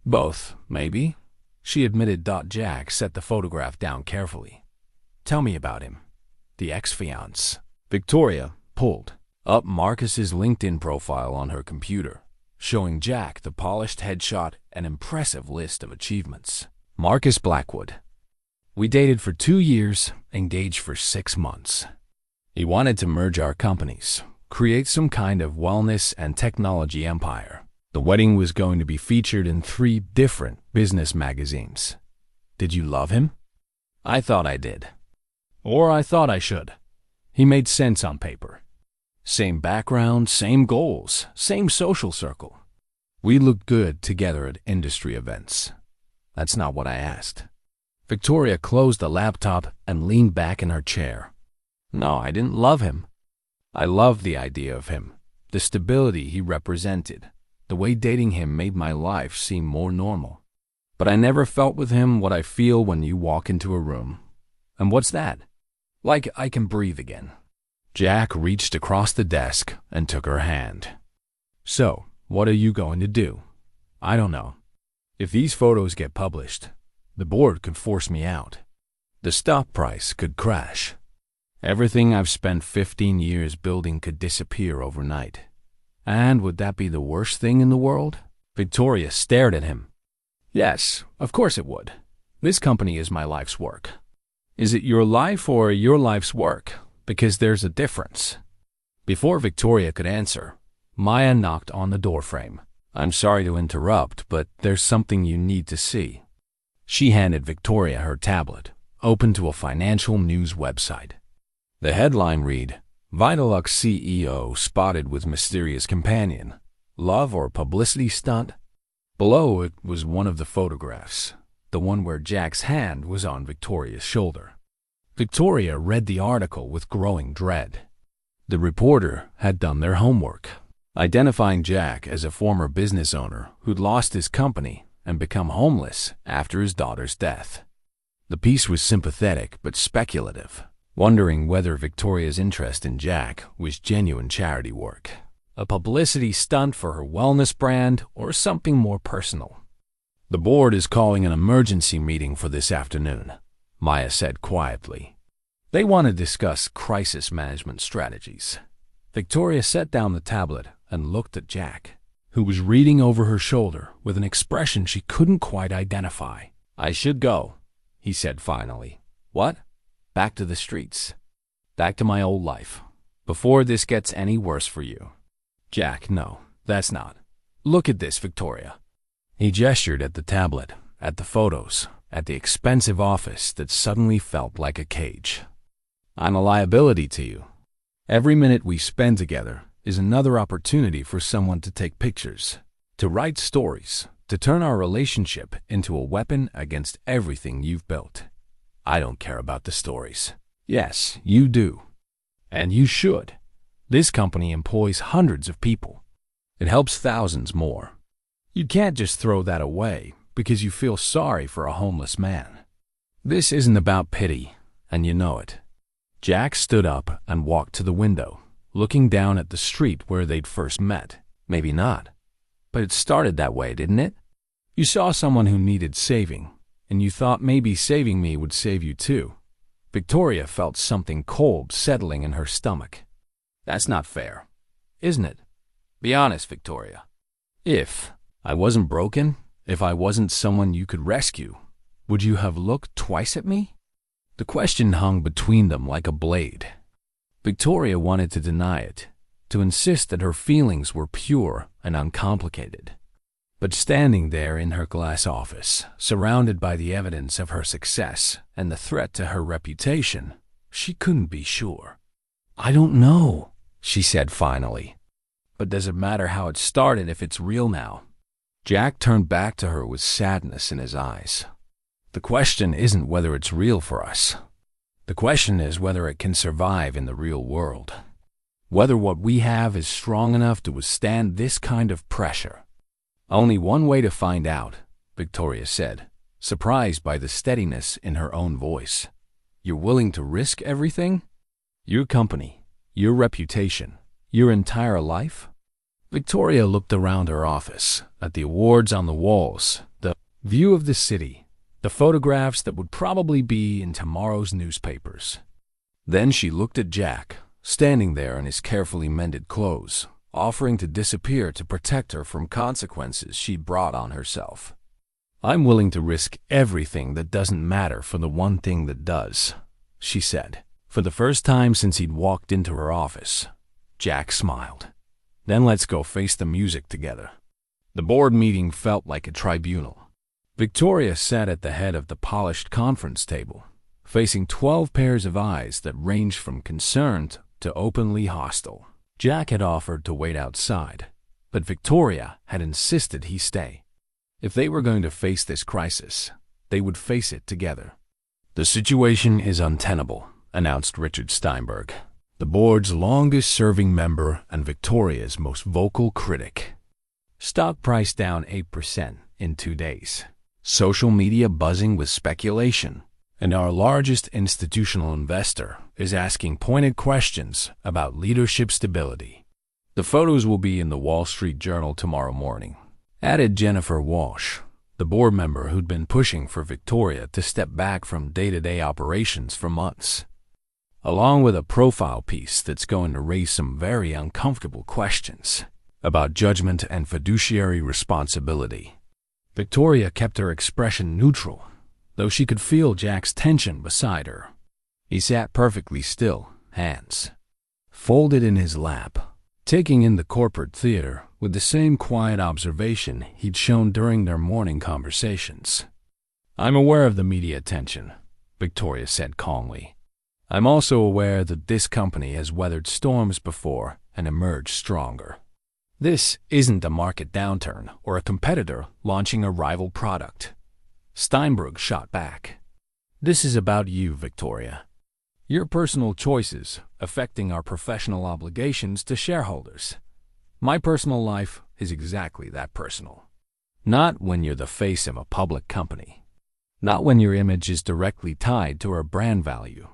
Both, maybe. she admitted. Jack set the photograph down carefully. Tell me about him. The ex-fiance. Victoria pulled up Marcus's LinkedIn profile on her computer, showing Jack the polished headshot and impressive list of achievements. Marcus Blackwood. We dated for 2 years, engaged for 6 months. He wanted to merge our companies, create some kind of wellness and technology empire. The wedding was going to be featured in 3 different business magazines. Did you love him? I thought I did. Or I thought I should. He made sense on paper. Same background, same goals, same social circle. We looked good together at industry events. That's not what I asked. Victoria closed the laptop and leaned back in her chair. No, I didn't love him. I loved the idea of him, the stability he represented, the way dating him made my life seem more normal. But I never felt with him what I feel when you walk into a room. And what's that? Like I can breathe again. Jack reached across the desk and took her hand. So, what are you going to do? I don't know. If these photos get published, the board could force me out. The stock price could crash. Everything I've spent 15 years building could disappear overnight. And would that be the worst thing in the world? Victoria stared at him. Yes, of course it would. This company is my life's work. Is it your life or your life's work? Because there's a difference. Before Victoria could answer, Maya knocked on the doorframe. I'm sorry to interrupt, but there's something you need to see. She handed Victoria her tablet, open to a financial news website. The headline read, Vitalux CEO spotted with mysterious companion. Love or publicity stunt? Below it was one of the photographs, the one where Jack's hand was on Victoria's shoulder. Victoria read the article with growing dread. The reporter had done their homework, identifying Jack as a former business owner who'd lost his company and become homeless after his daughter's death. The piece was sympathetic but speculative, wondering whether Victoria's interest in Jack was genuine charity work, a publicity stunt for her wellness brand, or something more personal. The board is calling an emergency meeting for this afternoon, Maya said quietly. They want to discuss crisis management strategies. Victoria set down the tablet and looked at Jack, who was reading over her shoulder with an expression she couldn't quite identify. I should go, he said finally. What? Back to the streets. Back to my old life. Before this gets any worse for you. Jack, no, that's not. Look at this, Victoria. He gestured at the tablet, at the photos, at the expensive office that suddenly felt like a cage. I'm a liability to you. Every minute we spend together is another opportunity for someone to take pictures, to write stories, to turn our relationship into a weapon against everything you've built. I don't care about the stories. Yes, you do. And you should. This company employs hundreds of people. It helps thousands more. You can't just throw that away because you feel sorry for a homeless man. This isn't about pity, and you know it. Jack stood up and walked to the window, looking down at the street where they'd first met. Maybe not. But it started that way, didn't it? You saw someone who needed saving, and you thought maybe saving me would save you too. Victoria felt something cold settling in her stomach. That's not fair, isn't it? Be honest, Victoria. If I wasn't broken, if I wasn't someone you could rescue, would you have looked twice at me? The question hung between them like a blade. Victoria wanted to deny it, to insist that her feelings were pure and uncomplicated. But standing there in her glass office, surrounded by the evidence of her success and the threat to her reputation, she couldn't be sure. I don't know, she said finally. But does it matter how it started if it's real now? Jack turned back to her with sadness in his eyes. The question isn't whether it's real for us. The question is whether it can survive in the real world. Whether what we have is strong enough to withstand this kind of pressure. Only one way to find out, Victoria said, surprised by the steadiness in her own voice. You're willing to risk everything? Your company, your reputation, your entire life? Victoria looked around her office, at the awards on the walls, the view of the city, The photographs that would probably be in tomorrow's newspapers. Then she looked at Jack, standing there in his carefully mended clothes, offering to disappear to protect her from consequences she'd brought on herself. "I'm willing to risk everything that doesn't matter for the one thing that does," she said. For the first time since he'd walked into her office, Jack smiled. "Then let's go face the music together." The board meeting felt like a tribunal. Victoria sat at the head of the polished conference table, facing 12 pairs of eyes that ranged from concerned to openly hostile. Jack had offered to wait outside, but Victoria had insisted he stay. If they were going to face this crisis, they would face it together. "The situation is untenable," announced Richard Steinberg, the board's longest-serving member and Victoria's most vocal critic. Stock price down 8% in 2 days. Social media buzzing with speculation. And our largest institutional investor is asking pointed questions about leadership stability. "The photos will be in the Wall Street Journal tomorrow morning," added Jennifer Walsh, the board member who'd been pushing for Victoria to step back from day-to-day operations for months, along with a profile piece that's going to raise some very uncomfortable questions about judgment and fiduciary responsibility. Victoria kept her expression neutral, though she could feel Jack's tension beside her. He sat perfectly still, hands folded in his lap, taking in the corporate theater with the same quiet observation he'd shown during their morning conversations. "I'm aware of the media attention," Victoria said calmly. "I'm also aware that this company has weathered storms before and emerged stronger. This isn't a market downturn or a competitor launching a rival product." Steinberg shot back. "This is about you, Victoria. Your personal choices affecting our professional obligations to shareholders. My personal life is exactly that personal. Not when you're the face of a public company. Not when your image is directly tied to our brand value."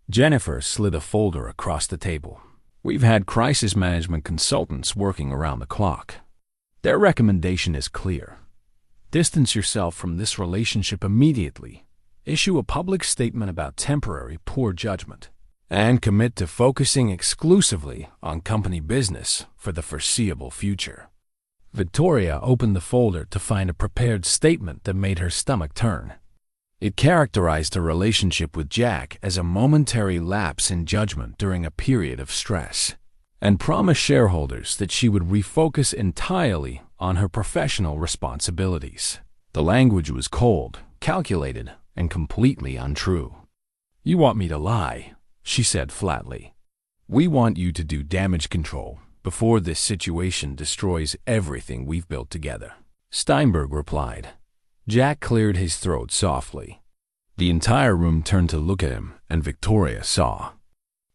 Jennifer slid a folder across the table. "We've had crisis management consultants working around the clock. Their recommendation is clear. Distance yourself from this relationship immediately, issue a public statement about temporary poor judgment, and commit to focusing exclusively on company business for the foreseeable future." Victoria opened the folder to find a prepared statement that made her stomach turn. It characterized her relationship with Jack as a momentary lapse in judgment during a period of stress, and promised shareholders that she would refocus entirely on her professional responsibilities. The language was cold, calculated, and completely untrue. "You want me to lie," she said flatly. "We want you to do damage control before this situation destroys everything we've built together," Steinberg replied. Jack cleared his throat softly. The entire room turned to look at him, and Victoria saw.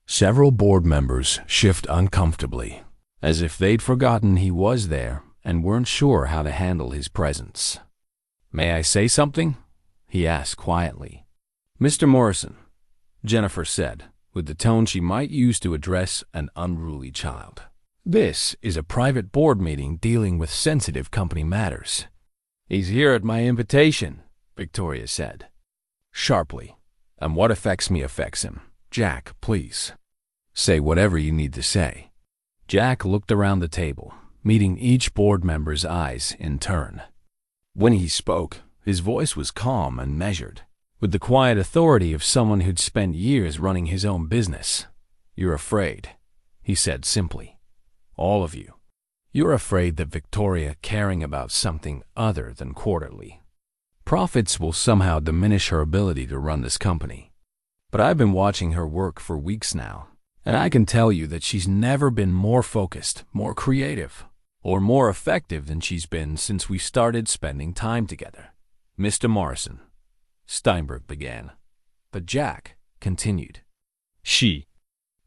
Several board members shift uncomfortably, as if they'd forgotten he was there and weren't sure how to handle his presence. "May I say something?" he asked quietly. "Mr. Morrison," Jennifer said, with the tone she might use to address an unruly child. "This is a private board meeting dealing with sensitive company matters." "He's here at my invitation," Victoria said sharply. "And what affects me affects him. Jack, please. Say whatever you need to say." Jack looked around the table, meeting each board member's eyes in turn. When he spoke, his voice was calm and measured, with the quiet authority of someone who'd spent years running his own business. "You're afraid," he said simply. "All of you. You're afraid that Victoria caring about something other than quarterly profits will somehow diminish her ability to run this company. But I've been watching her work for weeks now, and I can tell you that she's never been more focused, more creative, or more effective than she's been since we started spending time together." "Mr. Morrison," Steinberg began, but Jack continued. "She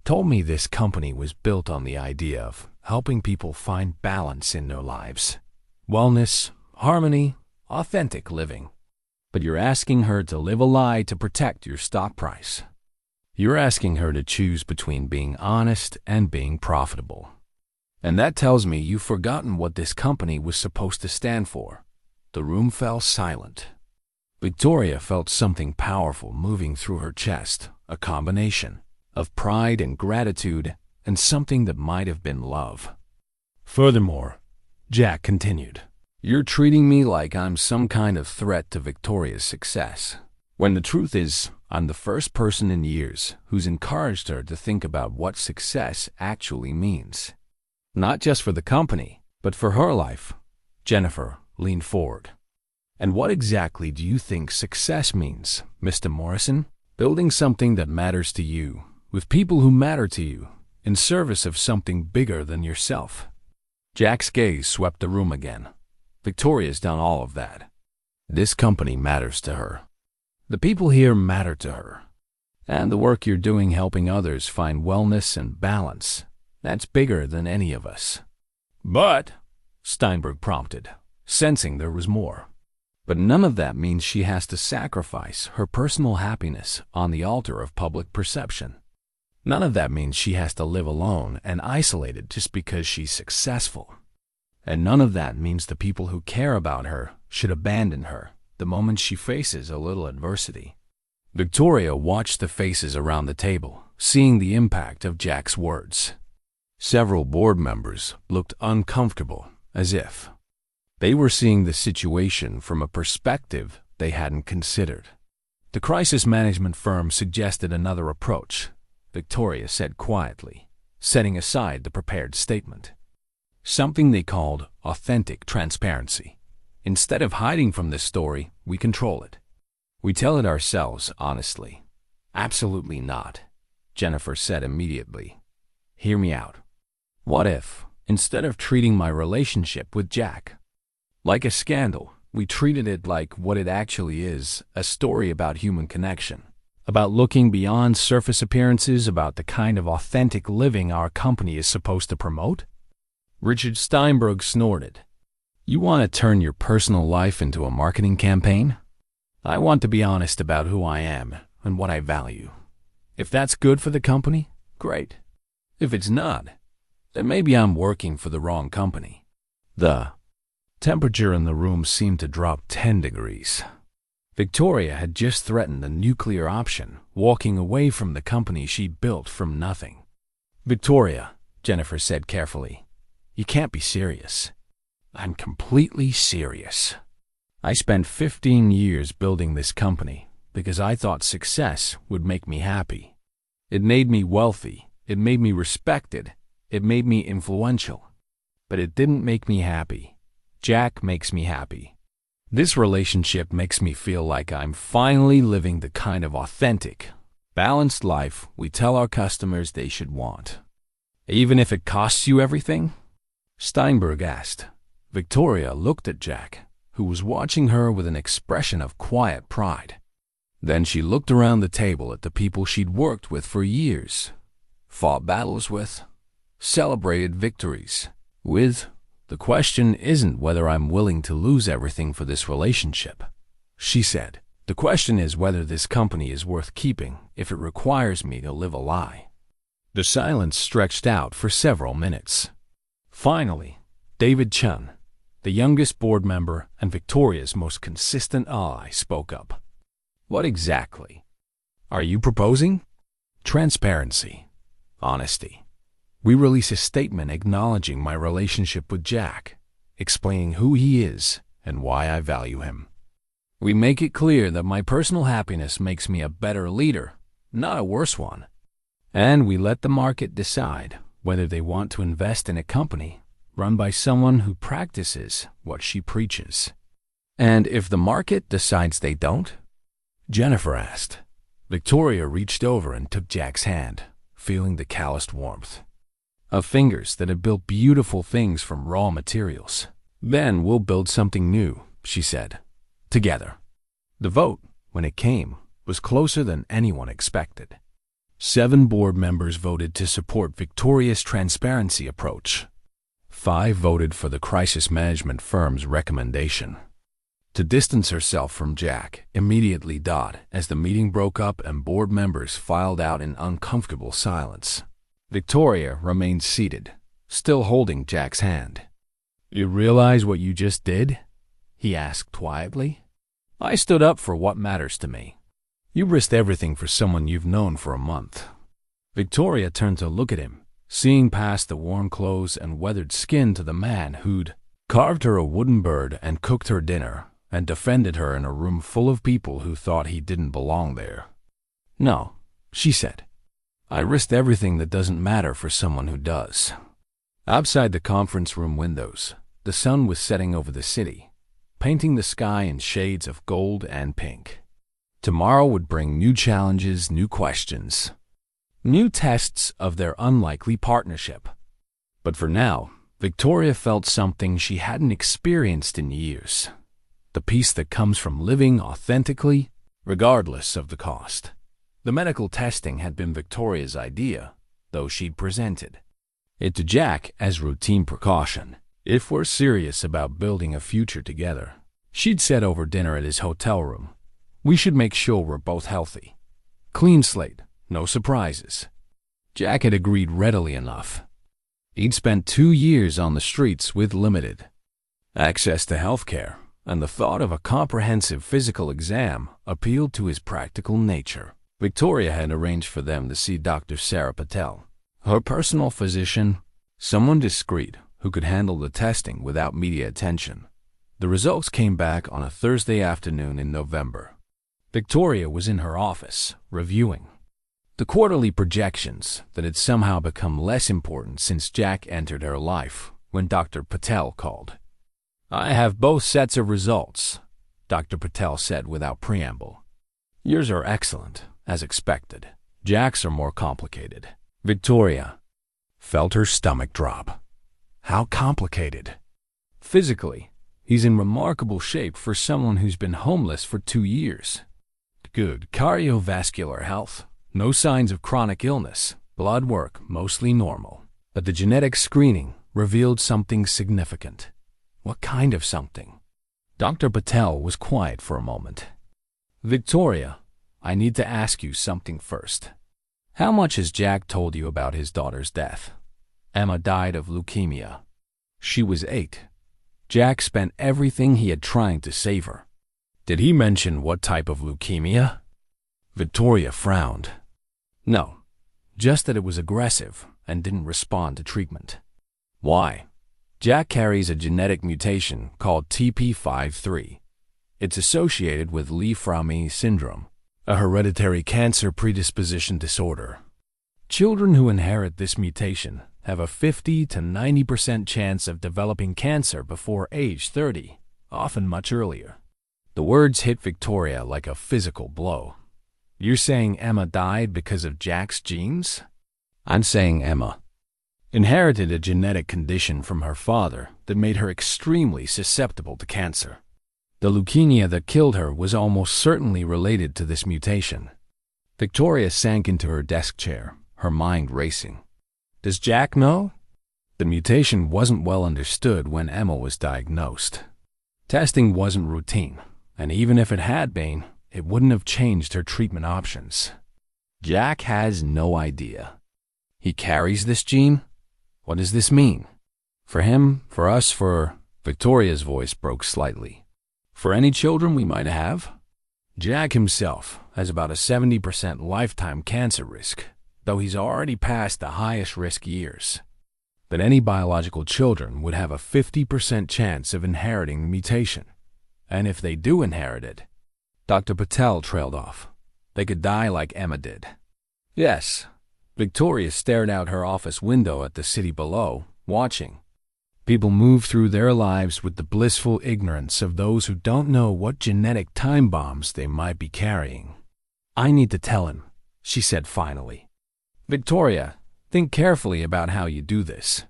told me this company was built on the idea of helping people find balance in their lives, wellness, harmony, authentic living. But you're asking her to live a lie to protect your stock price. You're asking her to choose between being honest and being profitable. And that tells me you've forgotten what this company was supposed to stand for." The room fell silent. Victoria felt something powerful moving through her chest, a combination of pride and gratitude, and something that might have been love. Furthermore, Jack continued, "You're treating me like I'm some kind of threat to Victoria's success, when the truth is, I'm the first person in years who's encouraged her to think about what success actually means. Not just for the company, but for her life." Jennifer leaned forward. "And what exactly do you think success means, Mr. Morrison?" "Building something that matters to you, with people who matter to you, in service of something bigger than yourself." Jack's gaze swept the room again. "Victoria's done all of that. This company matters to her. The people here matter to her. And the work you're doing helping others find wellness and balance, that's bigger than any of us." "But," Steinberg prompted, sensing there was more. "But none of that means she has to sacrifice her personal happiness on the altar of public perception. None of that means she has to live alone and isolated just because she's successful. And none of that means the people who care about her should abandon her the moment she faces a little adversity." Victoria watched the faces around the table, seeing the impact of Jack's words. Several board members looked uncomfortable, as if they were seeing the situation from a perspective they hadn't considered. The crisis management firm suggested another approach, Victoria said quietly, setting aside the prepared statement. Something they called authentic transparency. "Instead of hiding from this story, we control it. We tell it ourselves honestly." "Absolutely not," Jennifer said immediately. "Hear me out. What if, instead of treating my relationship with Jack like a scandal, we treated it like what it actually is, a story about human connection, about looking beyond surface appearances, about the kind of authentic living our company is supposed to promote?" Richard Steinberg snorted. "You want to turn your personal life into a marketing campaign? I want to be honest about who I am and what I value. If that's good for the company, great. If it's not, then maybe I'm working for the wrong company." The temperature in the room seemed to drop 10 degrees. Victoria had just threatened the nuclear option, walking away from the company she'd built from nothing. "Victoria," Jennifer said carefully, "you can't be serious." "I'm completely serious. I spent 15 years building this company because I thought success would make me happy. It made me wealthy, it made me respected, it made me influential. But it didn't make me happy. Jack makes me happy. This relationship makes me feel like I'm finally living the kind of authentic, balanced life we tell our customers they should want." "Even if it costs you everything?" Steinberg asked. Victoria looked at Jack, who was watching her with an expression of quiet pride. Then she looked around the table at the people she'd worked with for years, fought battles with, celebrated victories with. "The question isn't whether I'm willing to lose everything for this relationship," she said. "The question is whether this company is worth keeping if it requires me to live a lie." The silence stretched out for several minutes. Finally, David Chun, the youngest board member and Victoria's most consistent ally, spoke up. "What exactly are you proposing?" "Transparency. Honesty. We release a statement acknowledging my relationship with Jack, explaining who he is and why I value him. We make it clear that my personal happiness makes me a better leader, not a worse one. And we let the market decide whether they want to invest in a company run by someone who practices what she preaches." "And if the market decides they don't?" Jennifer asked. Victoria reached over and took Jack's hand, feeling the calloused warmth of fingers that had built beautiful things from raw materials. "Then we'll build something new," she said, "together." The vote, when it came, was closer than anyone expected. 7 board members voted to support Victoria's transparency approach. 5 voted for the crisis management firm's recommendation to distance herself from Jack. Immediately, as the meeting broke up and board members filed out in uncomfortable silence, Victoria remained seated, still holding Jack's hand. "You realize what you just did?" he asked quietly. I stood up for what matters to me. You risked everything for someone you've known for a month." Victoria turned to look at him, seeing past the worn clothes and weathered skin to the man who'd carved her a wooden bird and cooked her dinner and defended her in a room full of people who thought he didn't belong there. "No," she said. "I risked everything that doesn't matter for someone who does." Outside the conference room windows, the sun was setting over the city, painting the sky in shades of gold and pink. Tomorrow would bring new challenges, new questions, new tests of their unlikely partnership. But for now, Victoria felt something she hadn't experienced in years. The peace that comes from living authentically, regardless of the cost. The medical testing had been Victoria's idea, though she'd presented it to Jack as routine precaution. If we're serious about building a future together, she'd said over dinner at his hotel room, we should make sure we're both healthy. Clean slate, no surprises. Jack had agreed readily enough. He'd spent 2 years on the streets with limited access to health care, and the thought of a comprehensive physical exam appealed to his practical nature. Victoria had arranged for them to see Dr. Sarah Patel, her personal physician, someone discreet who could handle the testing without media attention. The results came back on a Thursday afternoon in November. Victoria was in her office, reviewing the quarterly projections that had somehow become less important since Jack entered her life when Dr. Patel called. "I have both sets of results," Dr. Patel said without preamble. "Yours are excellent, as expected. Jack's are more complicated." Victoria felt her stomach drop. How complicated? Physically, he's in remarkable shape for someone who's been homeless for 2 years. Good cardiovascular health, no signs of chronic illness, blood work mostly normal. But the genetic screening revealed something significant. What kind of something? Dr. Patel was quiet for a moment. "Victoria, I need to ask you something first. How much has Jack told you about his daughter's death?" Emma died of leukemia. She was 8. Jack spent everything he had trying to save her. Did he mention what type of leukemia? Victoria frowned. No, just that it was aggressive and didn't respond to treatment. Why? Jack carries a genetic mutation called TP53. It's associated with Lee-Fraumey syndrome, a hereditary cancer predisposition disorder. Children who inherit this mutation have a 50 to 90% chance of developing cancer before age 30, often much earlier. The words hit Victoria like a physical blow. "You're saying Emma died because of Jack's genes?" "I'm saying Emma inherited a genetic condition from her father that made her extremely susceptible to cancer. The leukemia that killed her was almost certainly related to this mutation." Victoria sank into her desk chair, her mind racing. Does Jack know? The mutation wasn't well understood when Emma was diagnosed. Testing wasn't routine, and even if it had been, it wouldn't have changed her treatment options. Jack has no idea. He carries this gene? What does this mean? For him, for us, for... Victoria's voice broke slightly. For any children we might have? Jack himself has about a 70% lifetime cancer risk, though he's already past the highest risk years. But any biological children would have a 50% chance of inheriting the mutation. And if they do inherit it, Dr. Patel trailed off. They could die like Emma did. Yes. Victoria stared out her office window at the city below, watching. People move through their lives with the blissful ignorance of those who don't know what genetic time bombs they might be carrying. "I need to tell him," she said finally. "Victoria, think carefully about how you do this.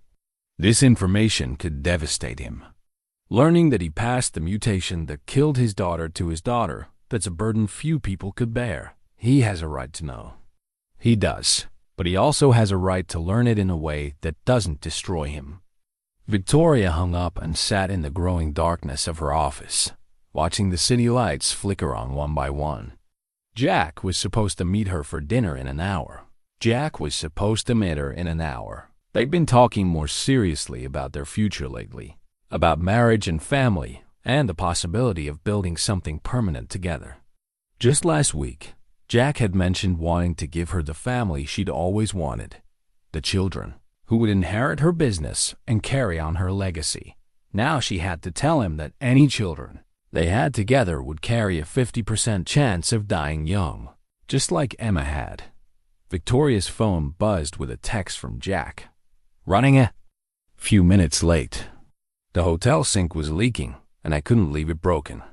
This information could devastate him. Learning that he passed the mutation that killed his daughter to his daughter, that's a burden few people could bear. He has a right to know." He does, but he also has a right to learn it in a way that doesn't destroy him. Victoria hung up and sat in the growing darkness of her office, watching the city lights flicker on one by one. Jack was supposed to meet her for dinner in an hour. They'd been talking more seriously about their future lately, about marriage and family, and the possibility of building something permanent together. Just last week, Jack had mentioned wanting to give her the family she'd always wanted, the children, who would inherit her business and carry on her legacy. Now she had to tell him that any children they had together would carry a 50% chance of dying young, just like Emma had. Victoria's phone buzzed with a text from Jack. "Running a few minutes late. The hotel sink was leaking, and I couldn't leave it broken.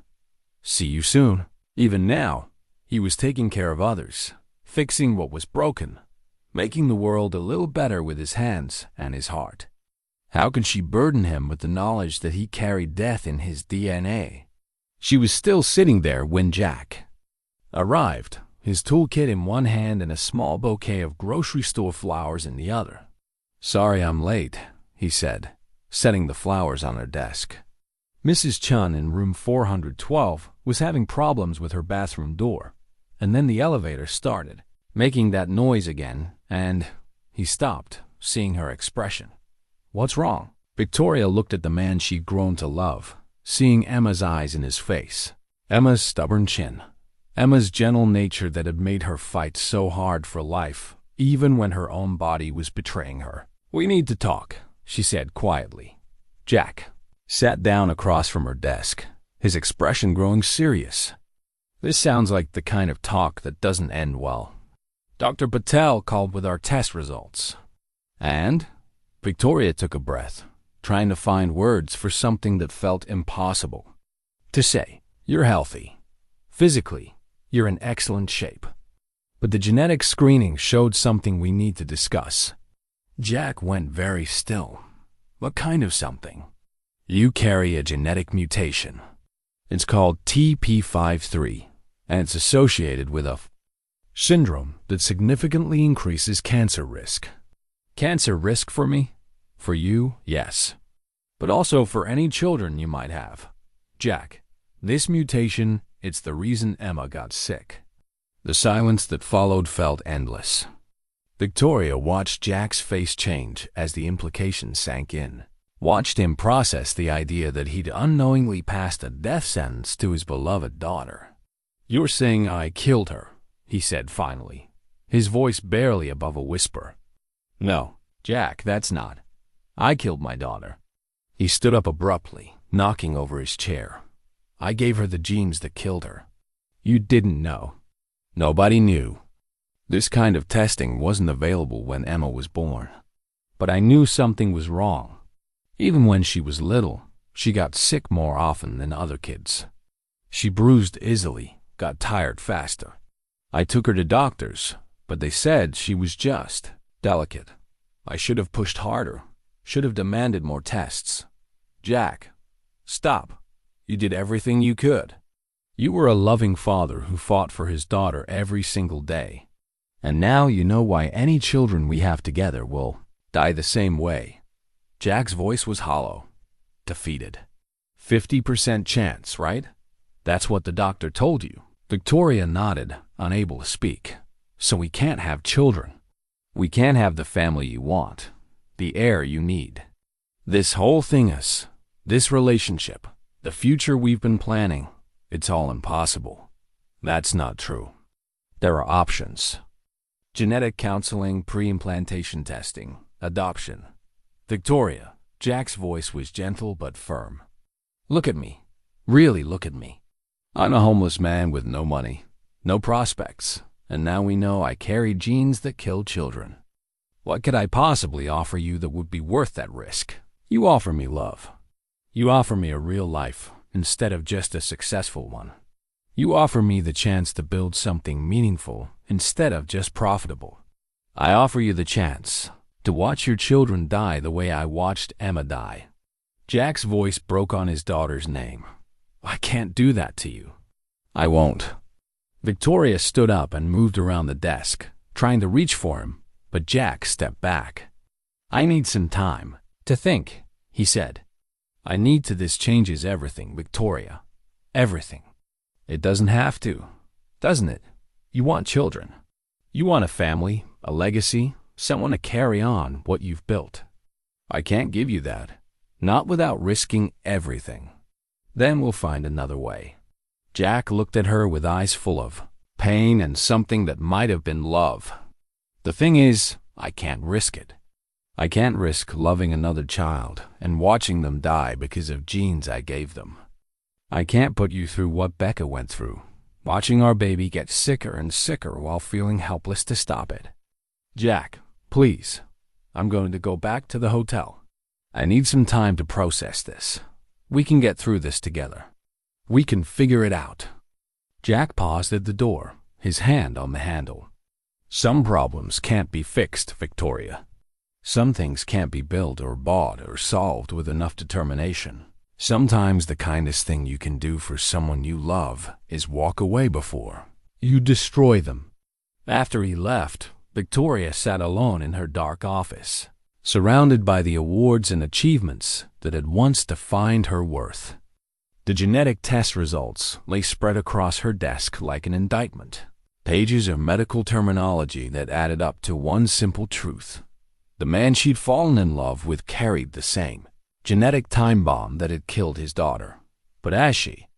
See you soon." Even now, he was taking care of others, fixing what was broken, making the world a little better with his hands and his heart. How could she burden him with the knowledge that he carried death in his DNA? She was still sitting there when Jack arrived, his toolkit in one hand and a small bouquet of grocery store flowers in the other. "Sorry I'm late," he said, setting the flowers on her desk. Mrs. Chun in room 412 was having problems with her bathroom door, and then the elevator started, making that noise again, and he stopped, seeing her expression. "What's wrong?" Victoria looked at the man she'd grown to love, seeing Emma's eyes in his face, Emma's stubborn chin, Emma's gentle nature that had made her fight so hard for life, even when her own body was betraying her. "We need to talk," she said quietly. Jack sat down across from her desk, his expression growing serious. "This sounds like the kind of talk that doesn't end well. Dr. Patel called with our test results." "And?" Victoria took a breath, trying to find words for something that felt impossible to say. "You're healthy. Physically, you're in excellent shape. But the genetic screening showed something we need to discuss." Jack went very still. "What kind of something?" "You carry a genetic mutation. It's called TP53, and it's associated with a syndrome that significantly increases cancer risk." "Cancer risk for me?" "For you, yes. But also for any children you might have. Jack, this mutation, it's the reason Emma got sick." The silence that followed felt endless. Victoria watched Jack's face change as the implications sank in, watched him process the idea that he'd unknowingly passed a death sentence to his beloved daughter. "You're saying I killed her," he said finally, his voice barely above a whisper. "No, Jack, that's not. I killed my daughter." He stood up abruptly, knocking over his chair. "I gave her the genes that killed her. You didn't know. Nobody knew. This kind of testing wasn't available when Emma was born. But I knew something was wrong. Even when she was little, she got sick more often than other kids. She bruised easily, got tired faster. I took her to doctors, but they said she was just delicate. I should have pushed harder, should have demanded more tests. Jack, stop. You did everything you could. You were a loving father who fought for his daughter every single day. And now you know why any children we have together will die the same way." Jack's voice was hollow, defeated. 50% chance, right? That's what the doctor told you. Victoria nodded, unable to speak. "So we can't have children. We can't have the family you want, the heir you need. This whole thingus, this relationship, the future we've been planning, it's all impossible." "That's not true. There are options. Genetic counseling, pre-implantation testing, adoption." "Victoria," Jack's voice was gentle but firm. "Look at me. Really look at me. I'm a homeless man with no money, no prospects, and now we know I carry genes that kill children. What could I possibly offer you that would be worth that risk? You offer me love. You offer me a real life instead of just a successful one. You offer me the chance to build something meaningful instead of just profitable. I offer you the chance to watch your children die the way I watched Emma die." Jack's voice broke on his daughter's name. "I can't do that to you." "I won't." Victoria stood up and moved around the desk, trying to reach for him, but Jack stepped back. "I need some time to think," he said. "I need to. This changes everything, Victoria. Everything." "It doesn't have to, doesn't it? You want children. You want a family, a legacy, someone to carry on what you've built. I can't give you that, not without risking everything." Then we'll find another way." Jack looked at her with eyes full of pain and something that might have been love. "The thing is, I can't risk it. I can't risk loving another child and watching them die because of genes I gave them. I can't put you through what Becca went through, watching our baby get sicker and sicker while feeling helpless to stop it. Jack, please, I'm going to go back to the hotel. I need some time to process this. We can get through this together. We can figure it out." Jack paused at the door, his hand on the handle. "Some problems can't be fixed, Victoria. Some things can't be built or bought or solved with enough determination. Sometimes the kindest thing you can do for someone you love is walk away before you destroy them." After he left, Victoria sat alone in her dark office, surrounded by the awards and achievements that had once defined her worth. The genetic test results lay spread across her desk like an indictment, pages of medical terminology that added up to one simple truth. The man she'd fallen in love with carried the same genetic time bomb that had killed his daughter. But as she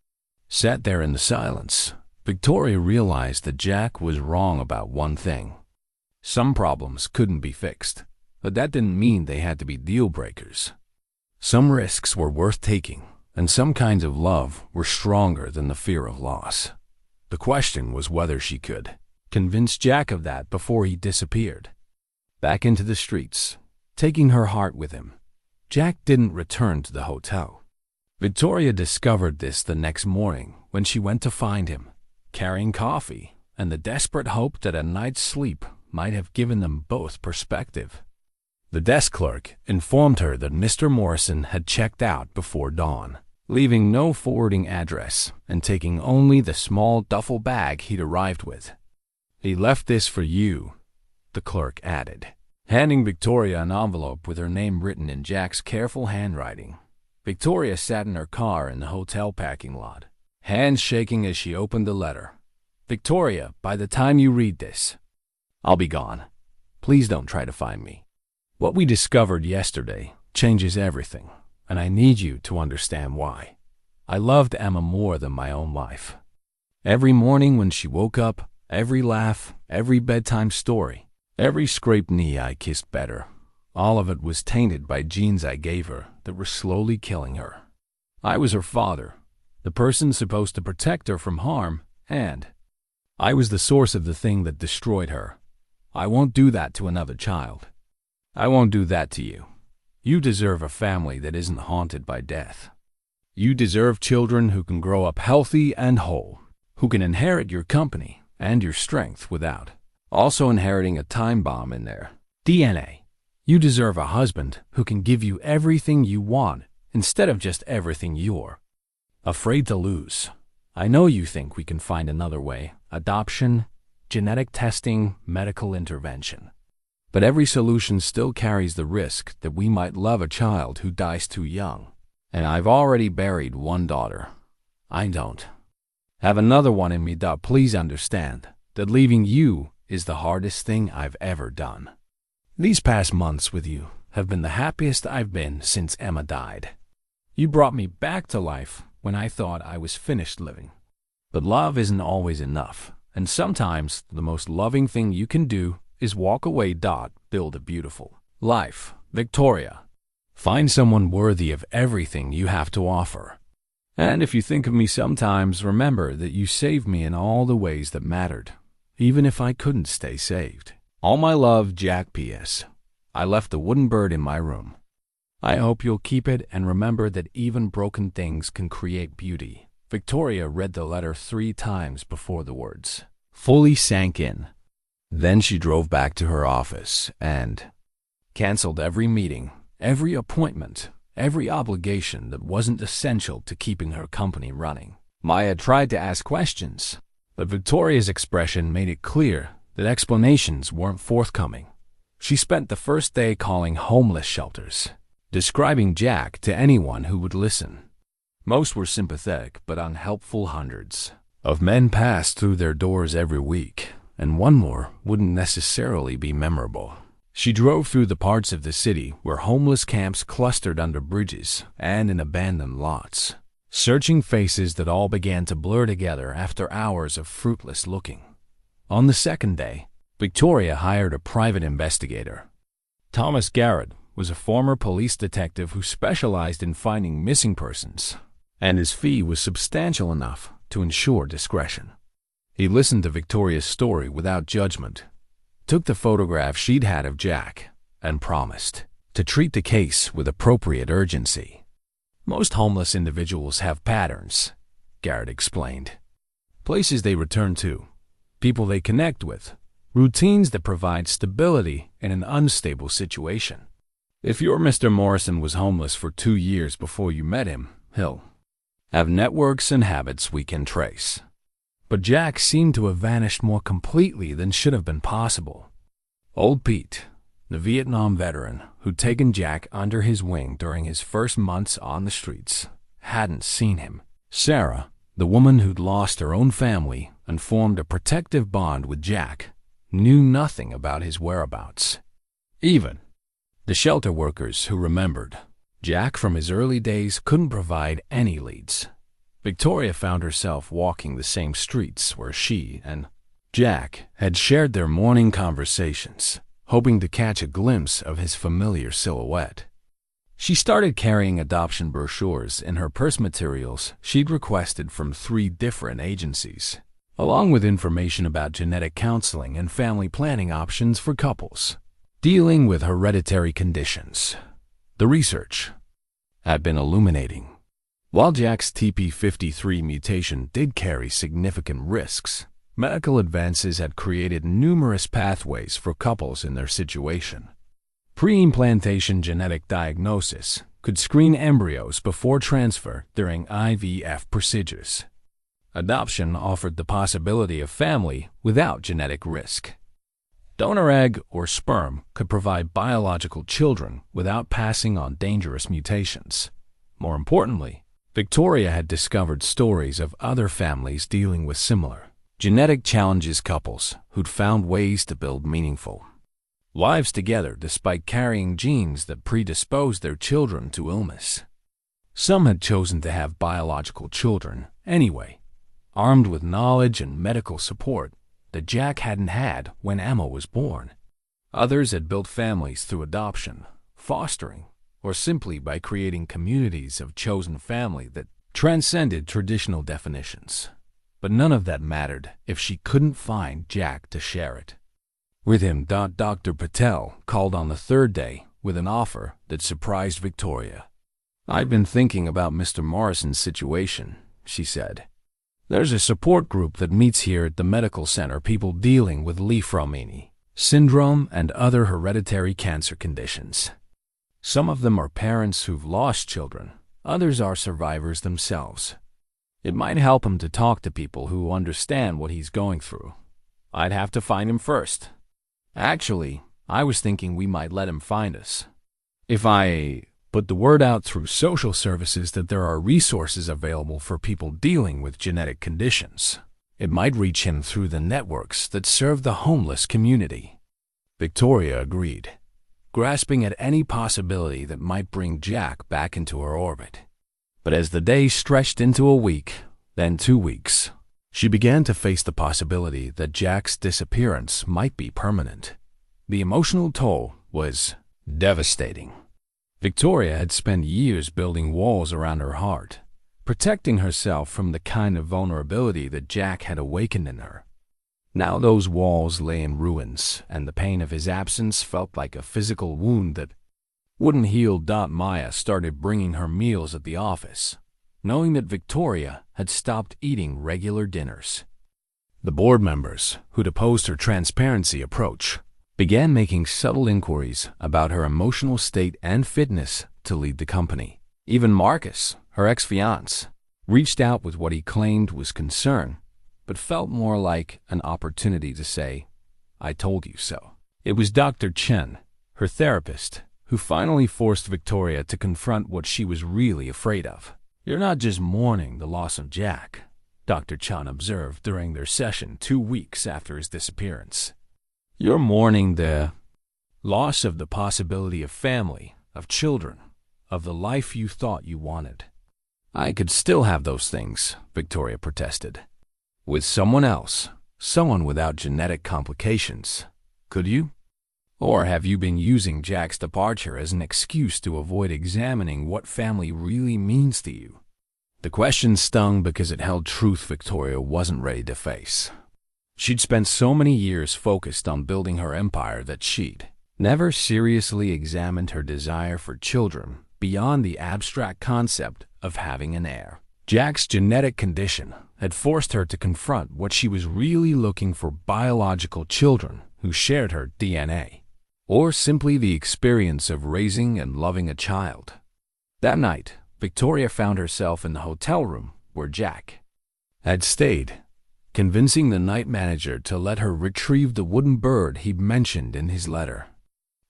sat there in the silence, Victoria realized that Jack was wrong about one thing. Some problems couldn't be fixed, but that didn't mean they had to be deal breakers. Some risks were worth taking, and some kinds of love were stronger than the fear of loss. The question was whether she could convince Jack of that before he disappeared back into the streets, taking her heart with him. Jack didn't return to the hotel. Victoria discovered this the next morning when she went to find him, carrying coffee and the desperate hope that a night's sleep might have given them both perspective. The desk clerk informed her that Mr. Morrison had checked out before dawn, leaving no forwarding address and taking only the small duffel bag he'd arrived with. "He left this for you," the clerk added, handing Victoria an envelope with her name written in Jack's careful handwriting. Victoria sat in her car in the hotel parking lot, hands shaking as she opened the letter. "Victoria, by the time you read this, I'll be gone. Please don't try to find me. What we discovered yesterday changes everything, and I need you to understand why. I loved Emma more than my own life. Every morning when she woke up, every laugh, every bedtime story, every scraped knee I kissed better, all of it was tainted by genes I gave her that were slowly killing her. I was her father, the person supposed to protect her from harm, and I was the source of the thing that destroyed her. I won't do that to another child. I won't do that to you. You deserve a family that isn't haunted by death. You deserve children who can grow up healthy and whole, who can inherit your company and your strength without also inheriting a time bomb in their DNA. You deserve a husband who can give you everything you want instead of just everything you're afraid to lose. I know you think we can find another way, adoption, genetic testing, medical intervention. But every solution still carries the risk that we might love a child who dies too young. And I've already buried one daughter. I don't have another one in me, that please understand that leaving you is the hardest thing I've ever done. These past months with you have been the happiest I've been since Emma died. You brought me back to life when I thought I was finished living. But love isn't always enough, and sometimes the most loving thing you can do is walk away. Build a beautiful life. Victoria, find someone worthy of everything you have to offer. And if you think of me sometimes, remember that you saved me in all the ways that mattered, even if I couldn't stay saved. All my love, Jack. P.S. I left the wooden bird in my room. I hope you'll keep it and remember that even broken things can create beauty. Victoria read the letter 3 times before the words fully sank in. Then she drove back to her office and canceled every meeting, every appointment, every obligation that wasn't essential to keeping her company running. Maya tried to ask questions, but Victoria's expression made it clear that explanations weren't forthcoming. She spent the first day calling homeless shelters, describing Jack to anyone who would listen. Most were sympathetic but unhelpful. Hundreds of men passed through their doors every week, and one more wouldn't necessarily be memorable. She drove through the parts of the city where homeless camps clustered under bridges and in abandoned lots. searching faces that all began to blur together after hours of fruitless looking. On the second day, Victoria hired a private investigator. Thomas Garrett was a former police detective who specialized in finding missing persons, and his fee was substantial enough to ensure discretion. He listened to Victoria's story without judgment, took the photograph she'd had of Jack, and promised to treat the case with appropriate urgency. Most homeless individuals have patterns, Garrett explained. Places they return to, people they connect with, routines that provide stability in an unstable situation. If your Mr. Morrison was homeless for 2 years before you met him, he'll have networks and habits we can trace. But Jack seemed to have vanished more completely than should have been possible. Old Pete, the Vietnam veteran who'd taken Jack under his wing during his first months on the streets, hadn't seen him. Sarah, the woman who'd lost her own family and formed a protective bond with Jack, knew nothing about his whereabouts. Even the shelter workers who remembered Jack from his early days couldn't provide any leads. Victoria found herself walking the same streets where she and Jack had shared their morning conversations, hoping to catch a glimpse of his familiar silhouette. She started carrying adoption brochures in her purse materials she'd requested from 3 different agencies, along with information about genetic counseling and family planning options for couples dealing with hereditary conditions. The research had been illuminating. While Jack's TP53 mutation did carry significant risks, medical advances had created numerous pathways for couples in their situation. Pre-implantation genetic diagnosis could screen embryos before transfer during IVF procedures. Adoption offered the possibility of family without genetic risk. Donor egg or sperm could provide biological children without passing on dangerous mutations. More importantly, Victoria had discovered stories of other families dealing with similar genetic challenges, couples who'd found ways to build meaningful lives together despite carrying genes that predisposed their children to illness. Some had chosen to have biological children anyway, armed with knowledge and medical support that Jack hadn't had when Emma was born. Others had built families through adoption, fostering, or simply by creating communities of chosen family that transcended traditional definitions. But none of that mattered if she couldn't find Jack to share it with him. Dr. Patel called on the 3rd day with an offer that surprised Victoria. "I've been thinking about Mr. Morrison's situation," she said. "There's a support group that meets here at the medical center, people dealing with Li-Fraumeni syndrome and other hereditary cancer conditions. Some of them are parents who've lost children, others are survivors themselves. It might help him to talk to people who understand what he's going through. I'd have to find him first. Actually, I was thinking we might let him find us. If I put the word out through social services that there are resources available for people dealing with genetic conditions, it might reach him through the networks that serve the homeless community." Victoria agreed, grasping at any possibility that might bring Jack back into her orbit. But as the days stretched into a week, then 2 weeks, she began to face the possibility that Jack's disappearance might be permanent. The emotional toll was devastating. Victoria had spent years building walls around her heart, protecting herself from the kind of vulnerability that Jack had awakened in her. Now those walls lay in ruins, and the pain of his absence felt like a physical wound that wouldn't heal. Maya started bringing her meals at the office, knowing that Victoria had stopped eating regular dinners. The board members, who'd opposed her transparency approach, began making subtle inquiries about her emotional state and fitness to lead the company. Even Marcus, her ex-fiancé, reached out with what he claimed was concern, but felt more like an opportunity to say, "I told you so." It was Dr. Chen, her therapist, who finally forced Victoria to confront what she was really afraid of. "You're not just mourning the loss of Jack," Dr. Chen observed during their session 2 weeks after his disappearance. "You're mourning the loss of the possibility of family, of children, of the life you thought you wanted." I could still have those things, Victoria protested. With someone else, someone without genetic complications. Could you? Or have you been using Jack's departure as an excuse to avoid examining what family really means to you? The question stung because it held truth Victoria wasn't ready to face. She'd spent so many years focused on building her empire that she'd never seriously examined her desire for children beyond the abstract concept of having an heir. Jack's genetic condition had forced her to confront what she was really looking for: biological children who shared her DNA, or simply the experience of raising and loving a child. That night, Victoria found herself in the hotel room where Jack had stayed, convincing the night manager to let her retrieve the wooden bird he'd mentioned in his letter.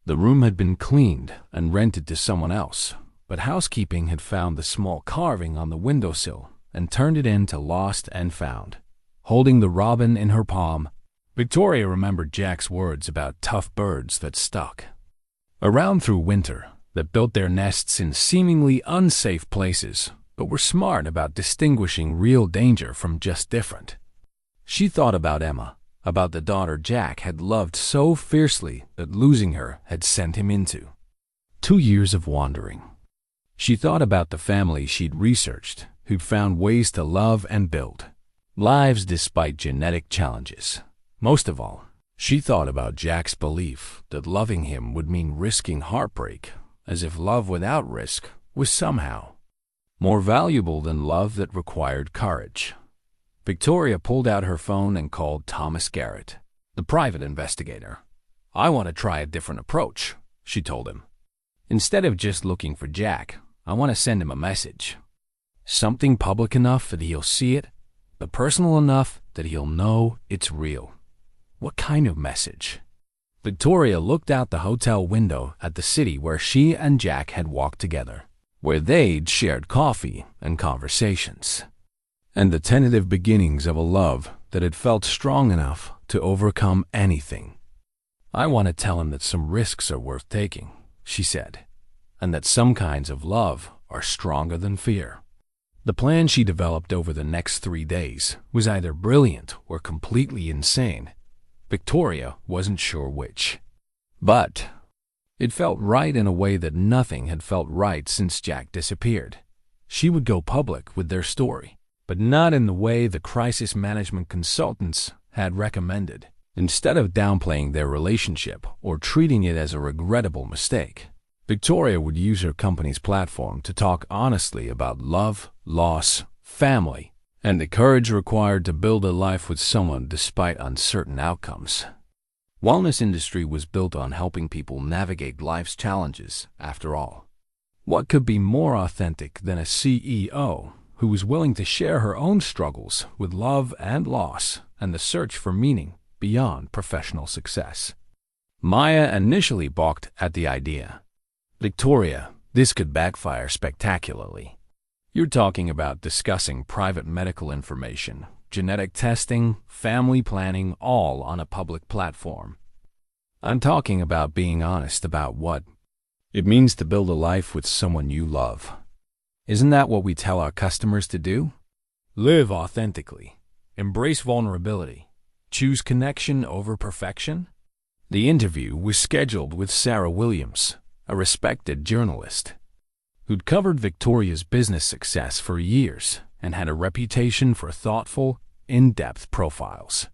The room had been cleaned and rented to someone else, but housekeeping had found the small carving on the windowsill and turned it into lost and found. Holding the robin in her palm, Victoria remembered Jack's words about tough birds that stuck around through winter, that built their nests in seemingly unsafe places, but were smart about distinguishing real danger from just different. She thought about Emma, about the daughter Jack had loved so fiercely that losing her had sent him into 2 years of wandering. She thought about the family she'd researched, who'd found ways to love and build lives despite genetic challenges. Most of all, she thought about Jack's belief that loving him would mean risking heartbreak, as if love without risk was somehow more valuable than love that required courage. Victoria pulled out her phone and called Thomas Garrett, the private investigator. "I want to try a different approach," she told him. "Instead of just looking for Jack, I want to send him a message. Something public enough that he'll see it, but personal enough that he'll know it's real." "What kind of message?" Victoria looked out the hotel window at the city where she and Jack had walked together, where they'd shared coffee and conversations, and the tentative beginnings of a love that had felt strong enough to overcome anything. "I want to tell him that some risks are worth taking," she said, "and that some kinds of love are stronger than fear." The plan she developed over the next 3 days was either brilliant or completely insane. Victoria wasn't sure which. But it felt right in a way that nothing had felt right since Jack disappeared. She would go public with their story, but not in the way the crisis management consultants had recommended. Instead of downplaying their relationship or treating it as a regrettable mistake, Victoria would use her company's platform to talk honestly about love, loss, family, and the courage required to build a life with someone despite uncertain outcomes. Wellness industry was built on helping people navigate life's challenges, after all. What could be more authentic than a CEO who was willing to share her own struggles with love and loss and the search for meaning beyond professional success? Maya initially balked at the idea. "Victoria, this could backfire spectacularly. You're talking about discussing private medical information, genetic testing, family planning, all on a public platform. I'm talking about being honest about what it means to build a life with someone you love. Isn't that what we tell our customers to do? Live authentically, embrace vulnerability, choose connection over perfection." The interview was scheduled with Sarah Williams, a respected journalist who'd covered Victoria's business success for years and had a reputation for thoughtful, in-depth profiles.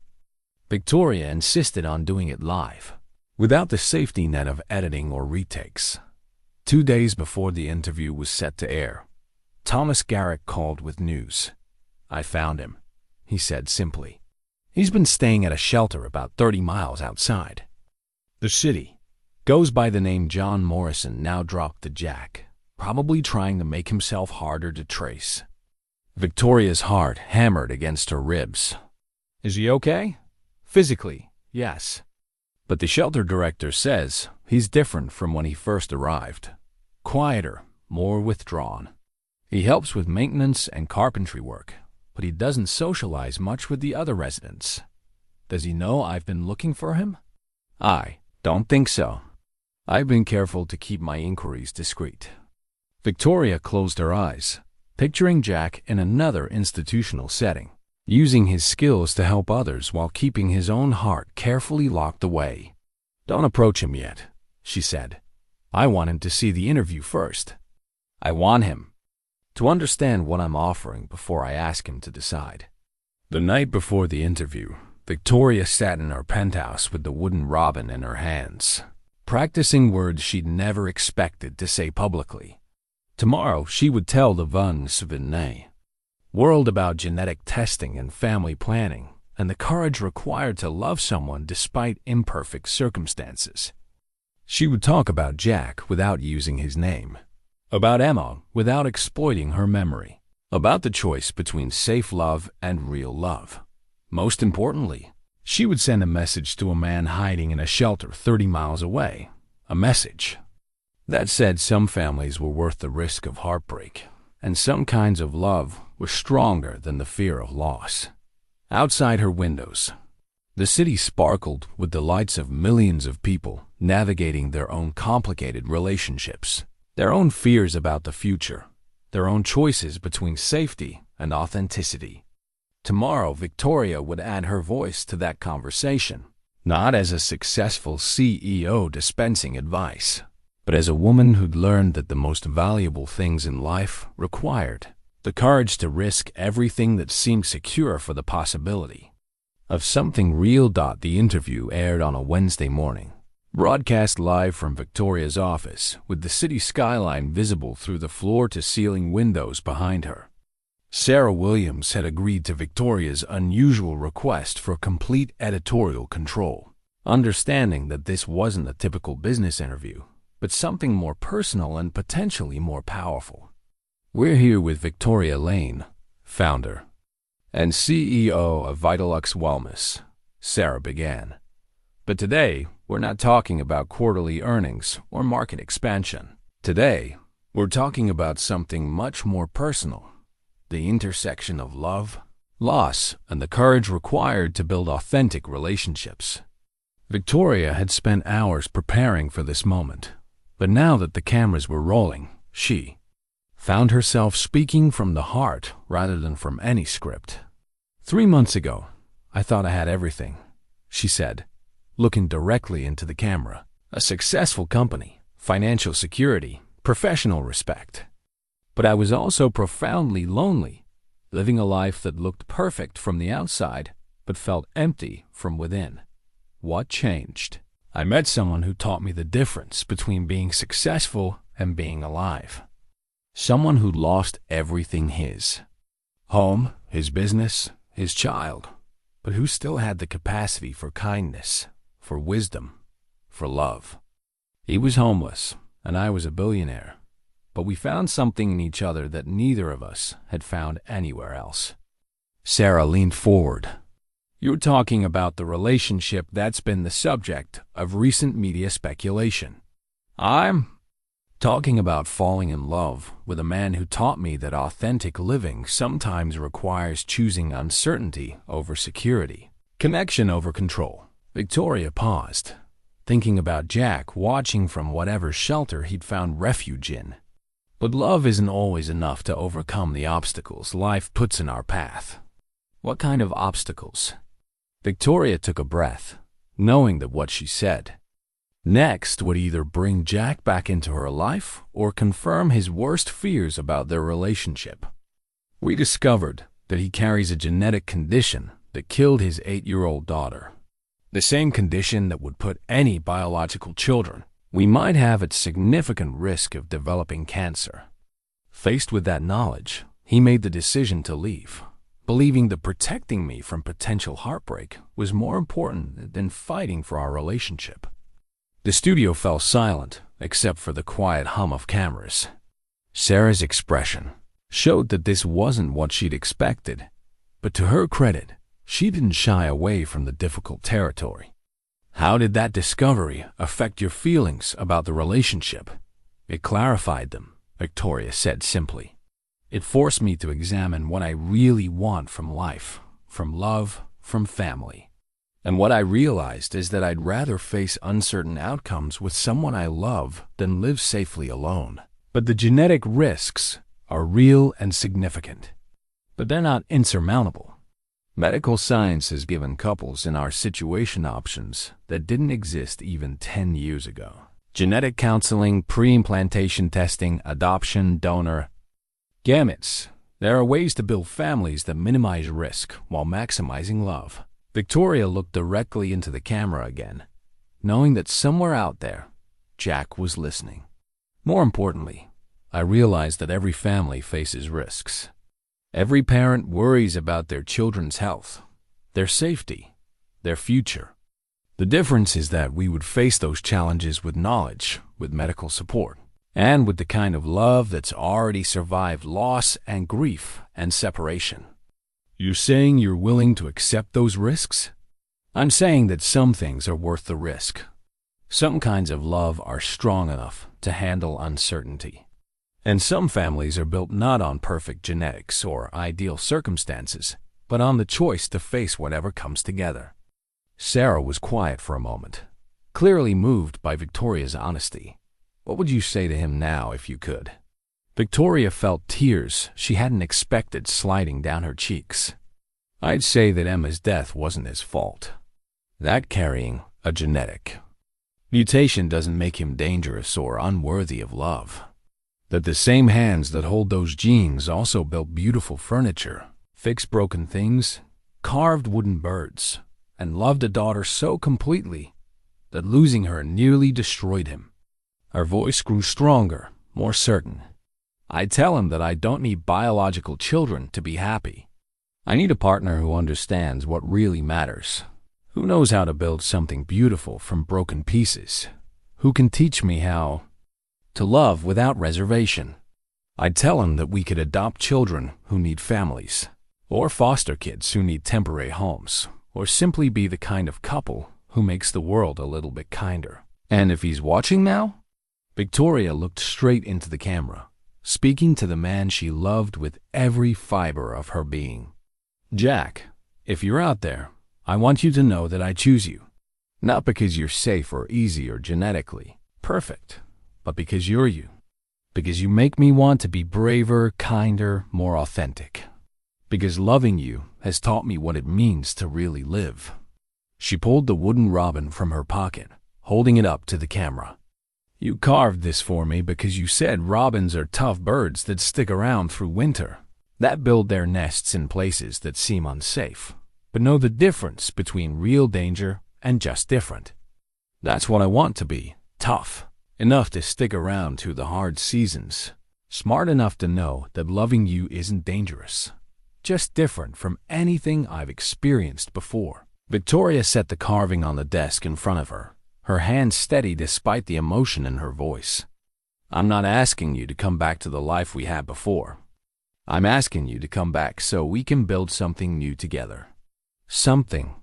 Victoria insisted on doing it live, without the safety net of editing or retakes. 2 days before the interview was set to air, Thomas Garrett called with news. "I found him," he said simply. "He's been staying at a shelter about 30 miles outside the city. Goes by the name John Morrison, now dropped to Jack, probably trying to make himself harder to trace." Victoria's heart hammered against her ribs. "Is he okay?" "Physically, yes. But the shelter director says he's different from when he first arrived. Quieter, more withdrawn. He helps with maintenance and carpentry work, but he doesn't socialize much with the other residents. Does he know I've been looking for him?" "I don't think so. I've been careful to keep my inquiries discreet." Victoria closed her eyes. picturing Jack in another institutional setting, using his skills to help others while keeping his own heart carefully locked away. "Don't approach him yet," she said. "I want him to see the interview first. I want him to understand what I'm offering before I ask him to decide." The night before the interview, Victoria sat in her penthouse with the wooden robin in her hands, practicing words she'd never expected to say publicly. Tomorrow she would tell the Van Souvenir world about genetic testing and family planning, and the courage required to love someone despite imperfect circumstances. She would talk about Jack without using his name, about Emma without exploiting her memory, about the choice between safe love and real love. Most importantly, she would send a message to a man hiding in a shelter 30 miles away. A message that said some families were worth the risk of heartbreak, and some kinds of love were stronger than the fear of loss. Outside her windows, the city sparkled with the lights of millions of people navigating their own complicated relationships, their own fears about the future, their own choices between safety and authenticity. Tomorrow, Victoria would add her voice to that conversation, not as a successful CEO dispensing advice, but as a woman who'd learned that the most valuable things in life required the courage to risk everything that seemed secure for the possibility of something real. The interview aired on a Wednesday morning, broadcast live from Victoria's office, with the city skyline visible through the floor-to-ceiling windows behind her. Sarah Williams had agreed to Victoria's unusual request for complete editorial control, understanding that this wasn't a typical business interview, but something more personal and potentially more powerful. "We're here with Victoria Lane, founder and CEO of Vitalux Wellness," Sarah began. "But today, we're not talking about quarterly earnings or market expansion. Today, we're talking about something much more personal, the intersection of love, loss, and the courage required to build authentic relationships." Victoria had spent hours preparing for this moment, but now that the cameras were rolling, she found herself speaking from the heart rather than from any script. "3 months ago, I thought I had everything," she said, looking directly into the camera. "A successful company, financial security, professional respect. But I was also profoundly lonely, living a life that looked perfect from the outside but felt empty from within. What changed? I met someone who taught me the difference between being successful and being alive. Someone who lost everything: his home, his business, his child, but who still had the capacity for kindness, for wisdom, for love. He was homeless, and I was a billionaire, but we found something in each other that neither of us had found anywhere else." Sarah leaned forward. "You're talking about the relationship that's been the subject of recent media speculation. I'm talking about falling in love with a man who taught me that authentic living sometimes requires choosing uncertainty over security, connection over control." Victoria paused, thinking about Jack watching from whatever shelter he'd found refuge in. But love isn't always enough to overcome the obstacles life puts in our path. What kind of obstacles? Victoria took a breath, knowing that what she said next would either bring Jack back into her life or confirm his worst fears about their relationship. "We discovered that he carries a genetic condition that killed his 8-year-old daughter. The same condition that would put any biological children we might have at significant risk of developing cancer." Faced with that knowledge, he made the decision to leave, believing that protecting me from potential heartbreak was more important than fighting for our relationship. The studio fell silent, except for the quiet hum of cameras. Sarah's expression showed that this wasn't what she'd expected, but to her credit, she didn't shy away from the difficult territory. "How did that discovery affect your feelings about the relationship?" "It clarified them," Victoria said simply. "It forced me to examine what I really want from life, from love, from family. And what I realized is that I'd rather face uncertain outcomes with someone I love than live safely alone. But the genetic risks are real and significant, but they're not insurmountable. Medical science has given couples in our situation options that didn't exist even 10 years ago. Genetic counseling, pre-implantation testing, adoption, donor, gametes. There are ways to build families that minimize risk while maximizing love. Victoria looked directly into the camera again, knowing that somewhere out there, Jack was listening. More importantly, I realized that every family faces risks. Every parent worries about their children's health, their safety, their future. The difference is that we would face those challenges with knowledge, with medical support, and with the kind of love that's already survived loss and grief and separation. You're saying you're willing to accept those risks? I'm saying that some things are worth the risk. Some kinds of love are strong enough to handle uncertainty. And some families are built not on perfect genetics or ideal circumstances, but on the choice to face whatever comes together. Sarah was quiet for a moment, clearly moved by Victoria's honesty. What would you say to him now if you could? Victoria felt tears she hadn't expected sliding down her cheeks. I'd say that Emma's death wasn't his fault. That carrying a genetic mutation doesn't make him dangerous or unworthy of love. That the same hands that hold those genes also built beautiful furniture, fixed broken things, carved wooden birds, and loved a daughter so completely that losing her nearly destroyed him. Her voice grew stronger, more certain. I tell him that I don't need biological children to be happy. I need a partner who understands what really matters, who knows how to build something beautiful from broken pieces, who can teach me how to love without reservation. I tell him that we could adopt children who need families, or foster kids who need temporary homes, or simply be the kind of couple who makes the world a little bit kinder. And if he's watching now? Victoria looked straight into the camera, speaking to the man she loved with every fiber of her being. Jack, if you're out there, I want you to know that I choose you. Not because you're safe or easy or genetically perfect, but because you're you. Because you make me want to be braver, kinder, more authentic. Because loving you has taught me what it means to really live. She pulled the wooden robin from her pocket, holding it up to the camera. You carved this for me because you said robins are tough birds that stick around through winter, that build their nests in places that seem unsafe, but know the difference between real danger and just different. That's what I want to be, tough, enough to stick around through the hard seasons, smart enough to know that loving you isn't dangerous, just different from anything I've experienced before. Victoria set the carving on the desk in front of her hand steady despite the emotion in her voice. I'm not asking you to come back to the life we had before. I'm asking you to come back so we can build something new together. Something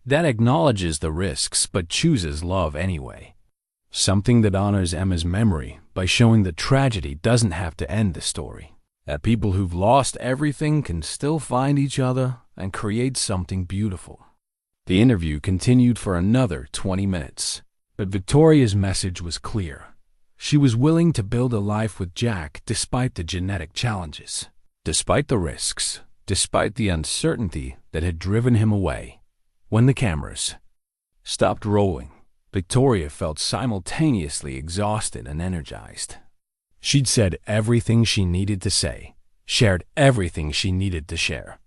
that acknowledges the risks but chooses love anyway. Something that honors Emma's memory by showing that tragedy doesn't have to end the story. That people who've lost everything can still find each other and create something beautiful. The interview continued for another 20 minutes, but Victoria's message was clear. She was willing to build a life with Jack despite the genetic challenges, despite the risks, despite the uncertainty that had driven him away. When the cameras stopped rolling, Victoria felt simultaneously exhausted and energized. She'd said everything she needed to say, shared everything she needed to share.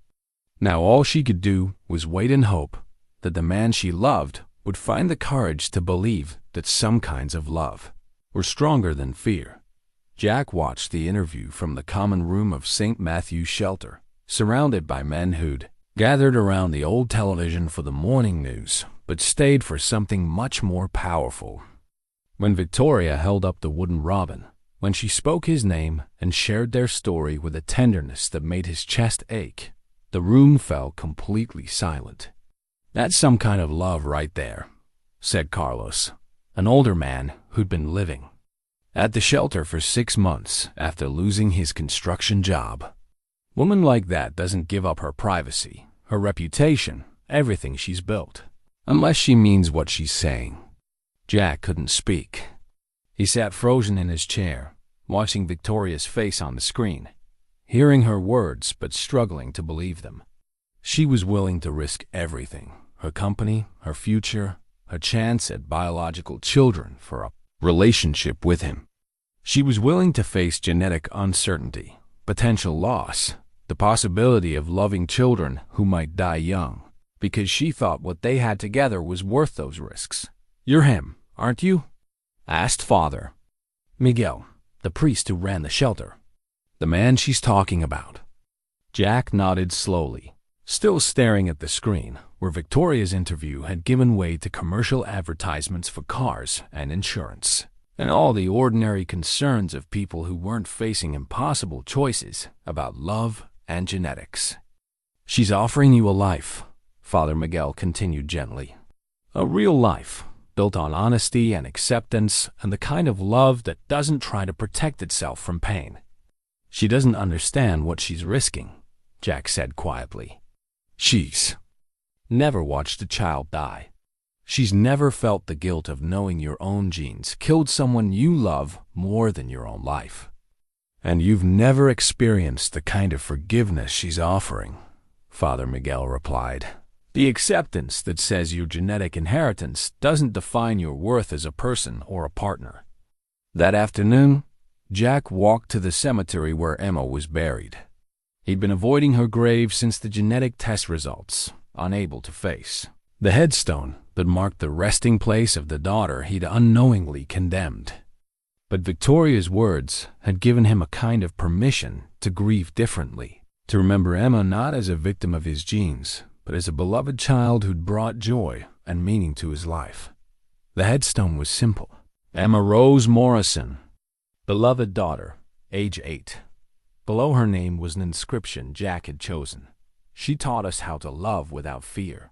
Now all she could do was wait and hope that the man she loved would find the courage to believe that some kinds of love were stronger than fear. Jack watched the interview from the common room of St. Matthew's shelter, surrounded by men who'd gathered around the old television for the morning news, but stayed for something much more powerful. When Victoria held up the wooden robin, when she spoke his name and shared their story with a tenderness that made his chest ache, the room fell completely silent. That's some kind of love right there, said Carlos, an older man who'd been living at the shelter for 6 months after losing his construction job. Woman like that doesn't give up her privacy, her reputation, everything she's built, unless she means what she's saying. Jack couldn't speak. He sat frozen in his chair, watching Victoria's face on the screen, hearing her words but struggling to believe them. She was willing to risk everything, her company, her future, her chance at biological children for a relationship with him. She was willing to face genetic uncertainty, potential loss, the possibility of loving children who might die young, because she thought what they had together was worth those risks. "You're him, aren't you?" asked Father Miguel, the priest who ran the shelter. "The man she's talking about." Jack nodded slowly, still staring at the screen, where Victoria's interview had given way to commercial advertisements for cars and insurance, and all the ordinary concerns of people who weren't facing impossible choices about love and genetics. "She's offering you a life," Father Miguel continued gently. "A real life, built on honesty and acceptance and the kind of love that doesn't try to protect itself from pain." "She doesn't understand what she's risking," Jack said quietly. "She's never watched a child die. She's never felt the guilt of knowing your own genes killed someone you love more than your own life. And you've never experienced the kind of forgiveness she's offering," Father Miguel replied. "The acceptance that says your genetic inheritance doesn't define your worth as a person or a partner." That afternoon, Jack walked to the cemetery where Emma was buried. He'd been avoiding her grave since the genetic test results, unable to face the headstone that marked the resting place of the daughter he'd unknowingly condemned. But Victoria's words had given him a kind of permission to grieve differently, to remember Emma not as a victim of his genes, but as a beloved child who'd brought joy and meaning to his life. The headstone was simple. Emma Rose Morrison, beloved daughter, age 8. Below her name was an inscription Jack had chosen. "She taught us how to love without fear."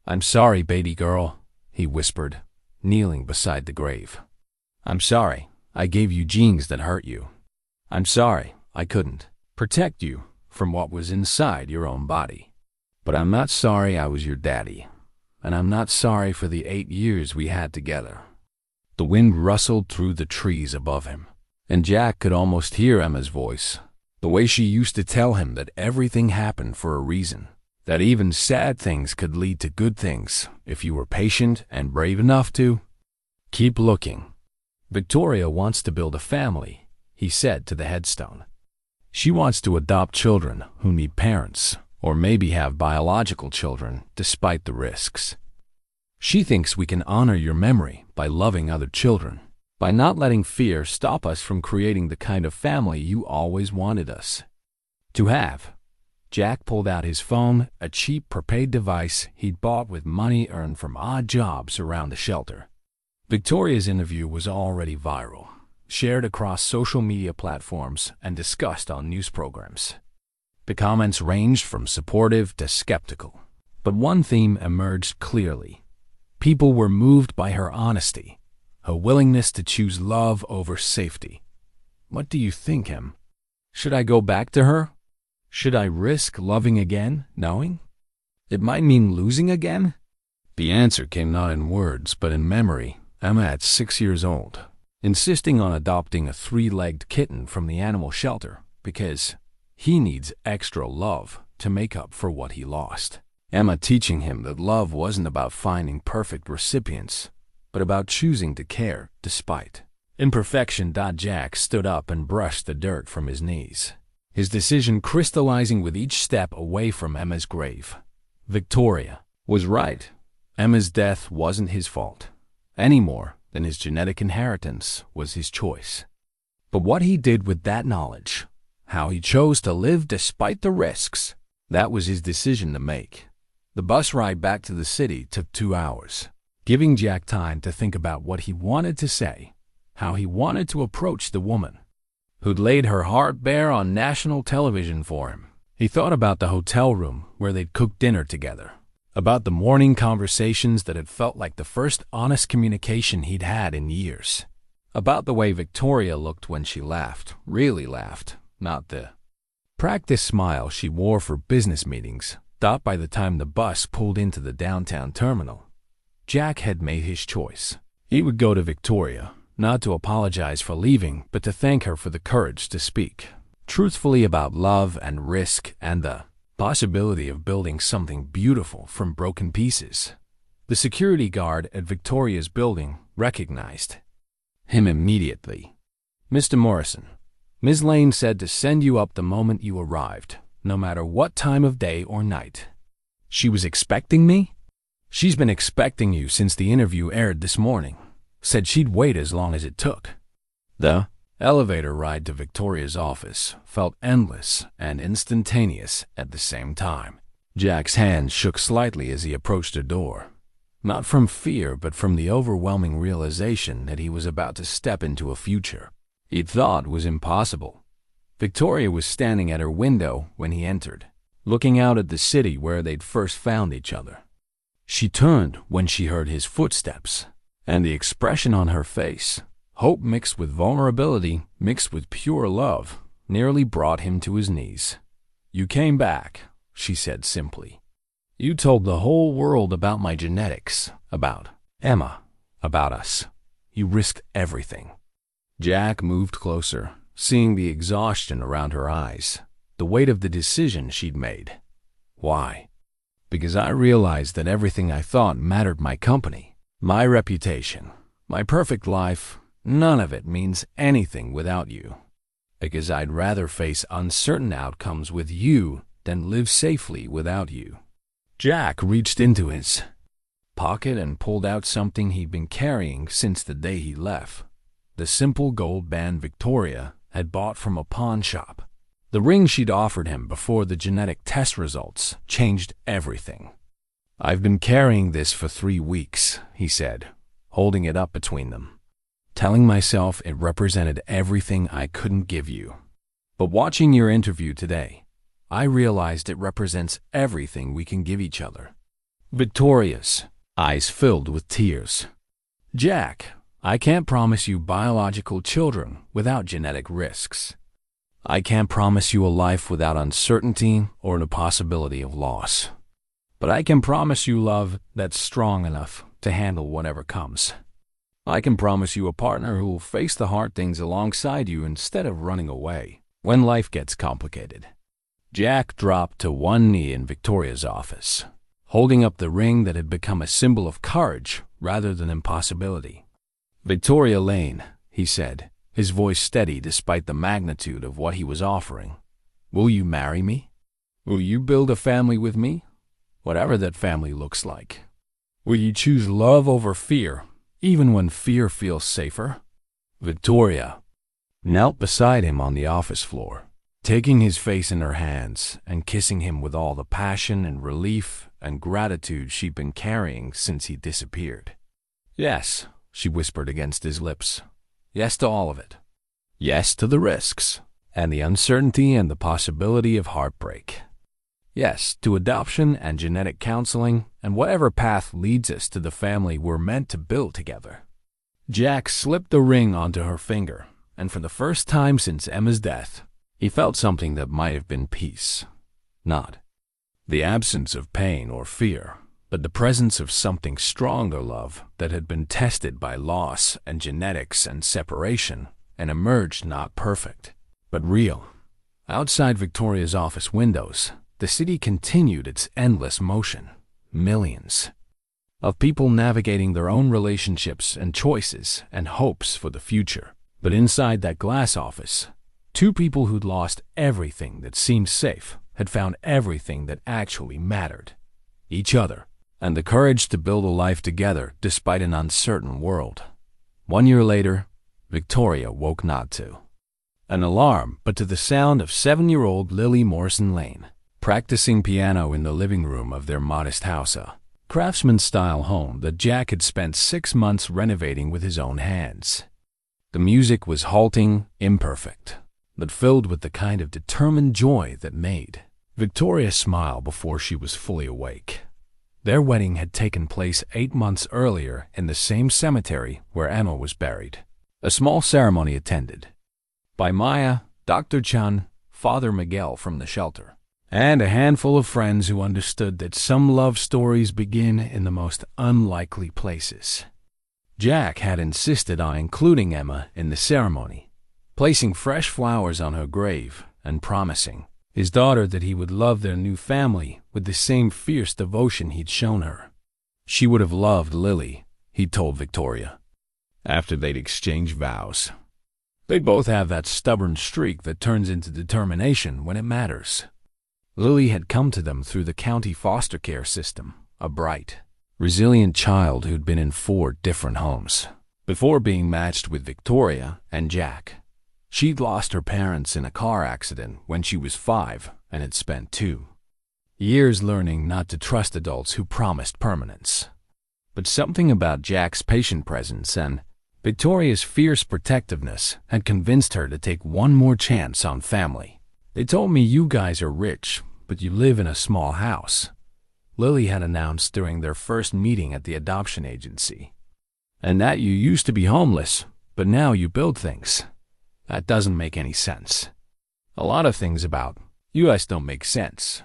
"I'm sorry, baby girl," he whispered, kneeling beside the grave. "I'm sorry I gave you genes that hurt you. I'm sorry I couldn't protect you from what was inside your own body. But I'm not sorry I was your daddy, and I'm not sorry for the 8 years we had together." The wind rustled through the trees above him, and Jack could almost hear Emma's voice, the way she used to tell him that everything happened for a reason, that even sad things could lead to good things if you were patient and brave enough to keep looking. "Victoria wants to build a family," he said to the headstone. "She wants to adopt children who need parents, or maybe have biological children despite the risks. She thinks we can honor your memory by loving other children, by not letting fear stop us from creating the kind of family you always wanted us to have." Jack pulled out his phone, a cheap prepaid device he'd bought with money earned from odd jobs around the shelter. Victoria's interview was already viral, shared across social media platforms and discussed on news programs. The comments ranged from supportive to skeptical, but one theme emerged clearly. People were moved by her honesty, her willingness to choose love over safety. "What do you think, Em? Should I go back to her? Should I risk loving again, knowing it might mean losing again?" The answer came not in words, but in memory. Emma, at 6 years old, insisting on adopting a 3-legged kitten from the animal shelter because he needs extra love to make up for what he lost. Emma teaching him that love wasn't about finding perfect recipients, but about choosing to care despite imperfection. Jack stood up and brushed the dirt from his knees, his decision crystallizing with each step away from Emma's grave. Victoria was right. Emma's death wasn't his fault, any more than his genetic inheritance was his choice. But what he did with that knowledge, how he chose to live despite the risks, that was his decision to make. The bus ride back to the city took 2 hours, giving Jack time to think about what he wanted to say, how he wanted to approach the woman who'd laid her heart bare on national television for him. He thought about the hotel room where they'd cooked dinner together, about the morning conversations that had felt like the first honest communication he'd had in years, about the way Victoria looked when she laughed, really laughed, not the practice smile she wore for business meetings. By the time the bus pulled into the downtown terminal, Jack had made his choice. He would go to Victoria, not to apologize for leaving, but to thank her for the courage to speak, truthfully about love and risk and the possibility of building something beautiful from broken pieces. The security guard at Victoria's building recognized him immediately. "Mr. Morrison, Ms. Lane said to send you up the moment you arrived, no matter what time of day or night." "She was expecting me?" "She's been expecting you since the interview aired this morning. Said she'd wait as long as it took." The elevator ride to Victoria's office felt endless and instantaneous at the same time. Jack's hand shook slightly as he approached the door, not from fear but from the overwhelming realization that he was about to step into a future he'd thought was impossible. Victoria was standing at her window when he entered, looking out at the city where they'd first found each other. She turned when she heard his footsteps, and the expression on her face, hope mixed with vulnerability, mixed with pure love, nearly brought him to his knees. "You came back," she said simply. "You told the whole world about my genetics, about Emma, about us. You risked everything." Jack moved closer, seeing the exhaustion around her eyes, the weight of the decision she'd made. "Why?" "Because I realized that everything I thought mattered: my company, my reputation, my perfect life. None of it means anything without you. Because I'd rather face uncertain outcomes with you than live safely without you." Jack reached into his pocket and pulled out something he'd been carrying since the day he left. The simple gold band Victoria had bought from a pawn shop. The ring she'd offered him before the genetic test results changed everything. "I've been carrying this for 3 weeks, he said, holding it up between them, telling myself it represented everything I couldn't give you. But watching your interview today, I realized it represents everything we can give each other." Victoria's eyes filled with tears. "Jack, I can't promise you biological children without genetic risks. I can't promise you a life without uncertainty or the possibility of loss. But I can promise you love that's strong enough to handle whatever comes. I can promise you a partner who will face the hard things alongside you instead of running away when life gets complicated." Jack dropped to one knee in Victoria's office, holding up the ring that had become a symbol of courage rather than impossibility. "Victoria Lane," he said, his voice steady despite the magnitude of what he was offering. "Will you marry me? Will you build a family with me? Whatever that family looks like. Will you choose love over fear, even when fear feels safer?" Victoria knelt beside him on the office floor, taking his face in her hands and kissing him with all the passion and relief and gratitude she'd been carrying since he disappeared. "Yes," she whispered against his lips. "Yes to all of it. Yes to the risks, and the uncertainty and the possibility of heartbreak. Yes to adoption and genetic counseling and whatever path leads us to the family we're meant to build together." Jack slipped the ring onto her finger, and for the first time since Emma's death, he felt something that might have been peace. Not the absence of pain or fear, but the presence of something stronger: love that had been tested by loss and genetics and separation and emerged not perfect, but real. Outside Victoria's office windows, the city continued its endless motion. Millions of people navigating their own relationships and choices and hopes for the future. But inside that glass office, 2 people who'd lost everything that seemed safe had found everything that actually mattered: each other, and the courage to build a life together despite an uncertain world. 1 year later, Victoria woke not to an alarm, but to the sound of 7-year-old Lily Morrison Lane practicing piano in the living room of their modest house, a craftsman-style home that Jack had spent 6 months renovating with his own hands. The music was halting, imperfect, but filled with the kind of determined joy that made Victoria smile before she was fully awake. Their wedding had taken place 8 months earlier in the same cemetery where Emma was buried. A small ceremony attended by Maya, Dr. Chun, Father Miguel from the shelter, and a handful of friends who understood that some love stories begin in the most unlikely places. Jack had insisted on including Emma in the ceremony, placing fresh flowers on her grave and promising his daughter that he would love their new family with the same fierce devotion he'd shown her. She would have loved Lily, he told Victoria, after they'd exchanged vows. They'd both have that stubborn streak that turns into determination when it matters. Lily had come to them through the county foster care system, a bright, resilient child who'd been in 4 different homes before being matched with Victoria and Jack. She'd lost her parents in a car accident when she was 5 and had spent 2 years learning not to trust adults who promised permanence. But something about Jack's patient presence and Victoria's fierce protectiveness had convinced her to take one more chance on family. "They told me you guys are rich, but you live in a small house," Lily had announced during their first meeting at the adoption agency. "And that you used to be homeless, but now you build things. That doesn't make any sense. A lot of things about you guys don't make sense,"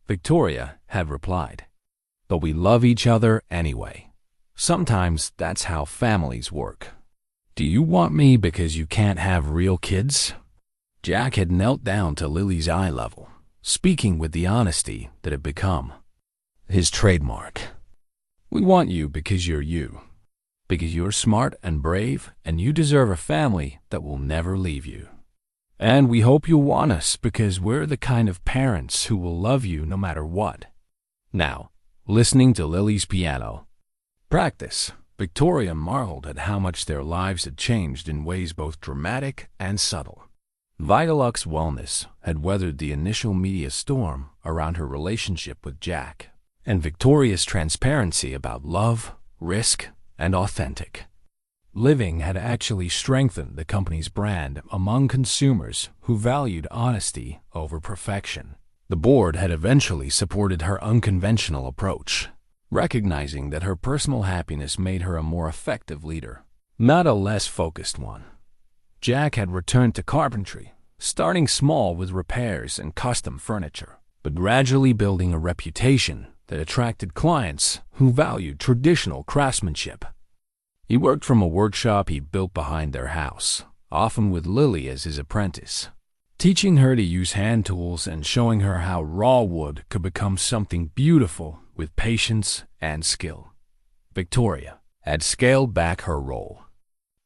Victoria had replied. "But we love each other anyway. Sometimes that's how families work. Do you want me because you can't have real kids?" Jack had knelt down to Lily's eye level, speaking with the honesty that had become his trademark. "We want you because you're you. Because you're smart and brave, and you deserve a family that will never leave you. And we hope you'll want us because we're the kind of parents who will love you no matter what." Now, listening to Lily's piano practice, Victoria marveled at how much their lives had changed in ways both dramatic and subtle. Vitalux Wellness had weathered the initial media storm around her relationship with Jack, and Victoria's transparency about love, risk, and authentic living had actually strengthened the company's brand among consumers who valued honesty over perfection. The board had eventually supported her unconventional approach, recognizing that her personal happiness made her a more effective leader, not a less focused one. Jack had returned to carpentry, starting small with repairs and custom furniture, but gradually building a reputation that attracted clients who valued traditional craftsmanship. He worked from a workshop he built behind their house, often with Lily as his apprentice, teaching her to use hand tools and showing her how raw wood could become something beautiful with patience and skill. Victoria had scaled back her role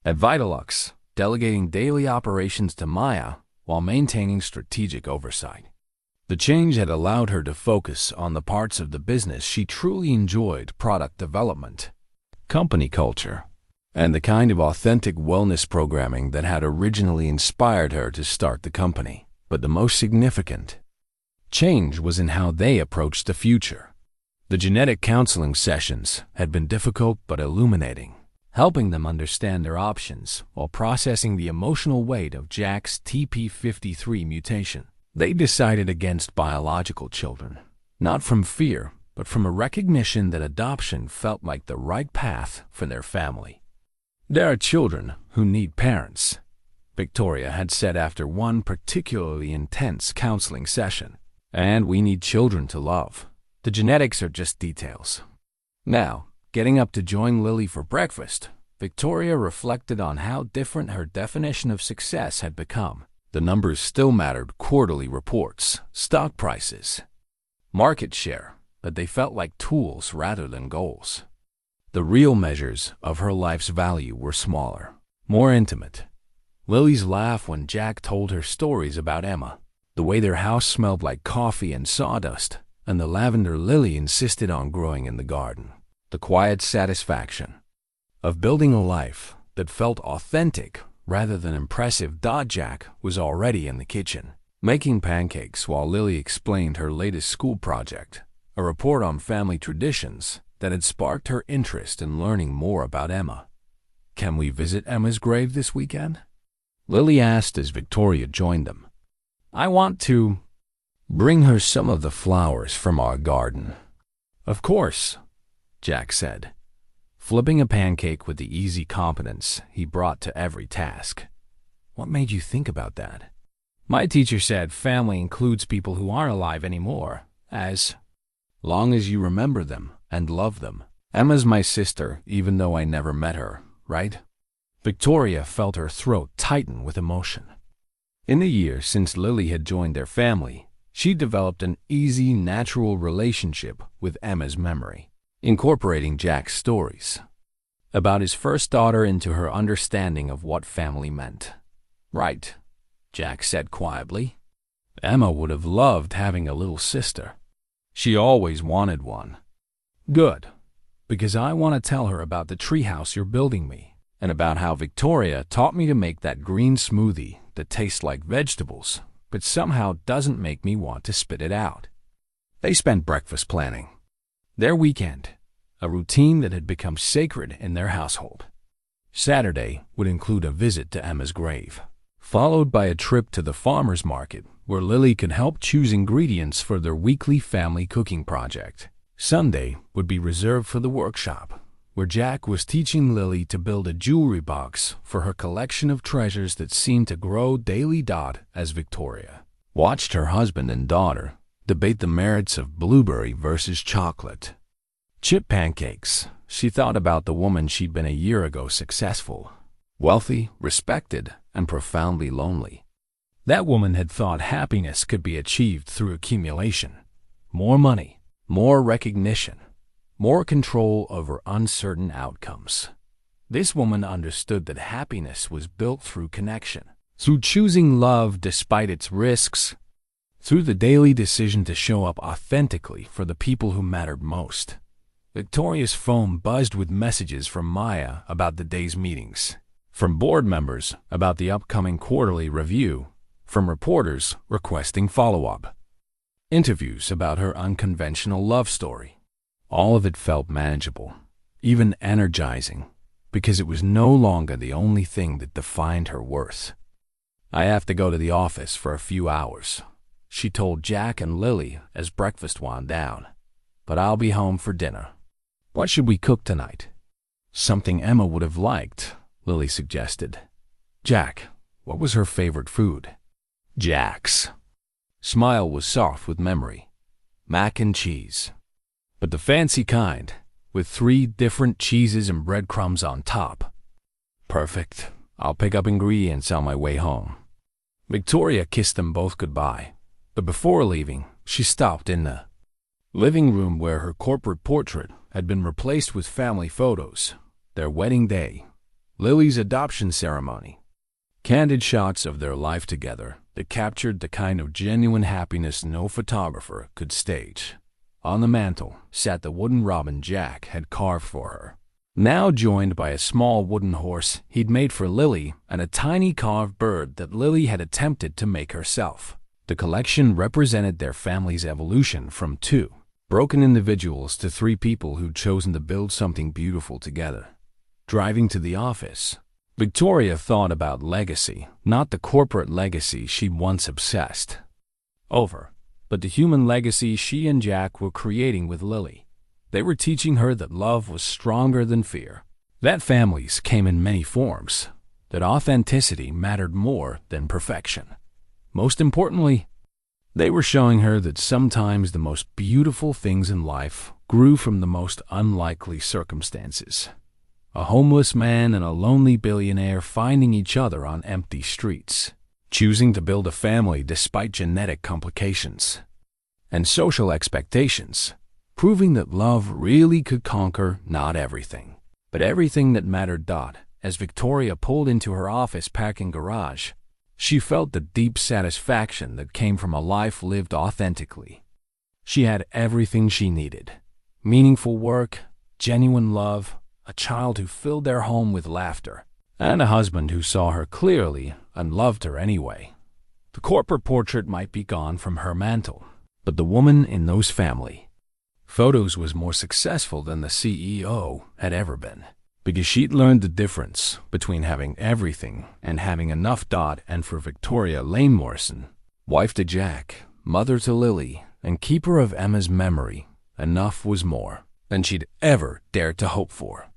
at Vitalux, delegating daily operations to Maya while maintaining strategic oversight. The change had allowed her to focus on the parts of the business she truly enjoyed: product development, company culture, and the kind of authentic wellness programming that had originally inspired her to start the company. But the most significant change was in how they approached the future. The genetic counseling sessions had been difficult but illuminating, helping them understand their options while processing the emotional weight of Jack's TP53 mutation. They decided against biological children, not from fear, but from a recognition that adoption felt like the right path for their family. "There are children who need parents," Victoria had said after one particularly intense counseling session, "and we need children to love. The genetics are just details." Now, getting up to join Lily for breakfast, Victoria reflected on how different her definition of success had become. The numbers still mattered: quarterly reports, stock prices, market share, but they felt like tools rather than goals. The real measures of her life's value were smaller, more intimate. Lily's laugh when Jack told her stories about Emma, the way their house smelled like coffee and sawdust, and the lavender Lily insisted on growing in the garden. The quiet satisfaction of building a life that felt authentic rather than impressive. Jack was already in the kitchen, making pancakes while Lily explained her latest school project, a report on family traditions that had sparked her interest in learning more about Emma. "Can we visit Emma's grave this weekend?" Lily asked as Victoria joined them. "I want to bring her some of the flowers from our garden." "Of course," Jack said, flipping a pancake with the easy competence he brought to every task. "What made you think about that?" "My teacher said family includes people who aren't alive anymore, as long as you remember them and love them. Emma's my sister, even though I never met her, right?" Victoria felt her throat tighten with emotion. In the years since Lily had joined their family, she developed an easy, natural relationship with Emma's memory, incorporating Jack's stories about his first daughter into her understanding of what family meant. "Right," Jack said quietly. "Emma would have loved having a little sister. She always wanted one." "Good, because I want to tell her about the treehouse you're building me, and about how Victoria taught me to make that green smoothie that tastes like vegetables, but somehow doesn't make me want to spit it out." They spent breakfast planning their weekend, a routine that had become sacred in their household. Saturday would include a visit to Emma's grave, followed by a trip to the farmer's market where Lily could help choose ingredients for their weekly family cooking project. Sunday would be reserved for the workshop, where Jack was teaching Lily to build a jewelry box for her collection of treasures that seemed to grow daily. As Victoria watched her husband and daughter debate the merits of blueberry versus chocolate chip pancakes, she thought about the woman she'd been a year ago: successful, wealthy, respected, and profoundly lonely. That woman had thought happiness could be achieved through accumulation: more money, more recognition, more control over uncertain outcomes. This woman understood that happiness was built through connection, through choosing love despite its risks, through the daily decision to show up authentically for the people who mattered most. Victoria's phone buzzed with messages from Maya about the day's meetings, from board members about the upcoming quarterly review, from reporters requesting follow-up interviews about her unconventional love story. All of it felt manageable, even energizing, because it was no longer the only thing that defined her worth. "I have to go to the office for a few hours," she told Jack and Lily as breakfast wound down, "but I'll be home for dinner." "What should we cook tonight?" "Something Emma would have liked," Lily suggested. "Jack, what was her favorite food?" Jack's smile was soft with memory. "Mac and cheese, but the fancy kind, with 3 different cheeses and breadcrumbs on top." "Perfect. I'll pick up ingredients on my way home." Victoria kissed them both goodbye, but before leaving, she stopped in the living room where her corporate portrait had been replaced with family photos: their wedding day, Lily's adoption ceremony, candid shots of their life together that captured the kind of genuine happiness no photographer could stage. On the mantel sat the wooden robin Jack had carved for her, now joined by a small wooden horse he'd made for Lily and a tiny carved bird that Lily had attempted to make herself. The collection represented their family's evolution from 2 broken individuals to 3 people who'd chosen to build something beautiful together. Driving to the office, Victoria thought about legacy, not the corporate legacy she'd once obsessed over, but the human legacy she and Jack were creating with Lily. They were teaching her that love was stronger than fear, that families came in many forms, that authenticity mattered more than perfection. Most importantly, they were showing her that sometimes the most beautiful things in life grew from the most unlikely circumstances. A homeless man and a lonely billionaire finding each other on empty streets, choosing to build a family despite genetic complications and social expectations, proving that love really could conquer not everything, but everything that mattered. As Victoria pulled into her office parking garage, she felt the deep satisfaction that came from a life lived authentically. She had everything she needed: meaningful work, genuine love, a child who filled their home with laughter, and a husband who saw her clearly and loved her anyway. The corporate portrait might be gone from her mantle, but the woman in those family photos was more successful than the CEO had ever been, because she'd learned the difference between having everything and having enough. And for Victoria Lane Morrison, wife to Jack, mother to Lily, and keeper of Emma's memory, enough was more than she'd ever dared to hope for.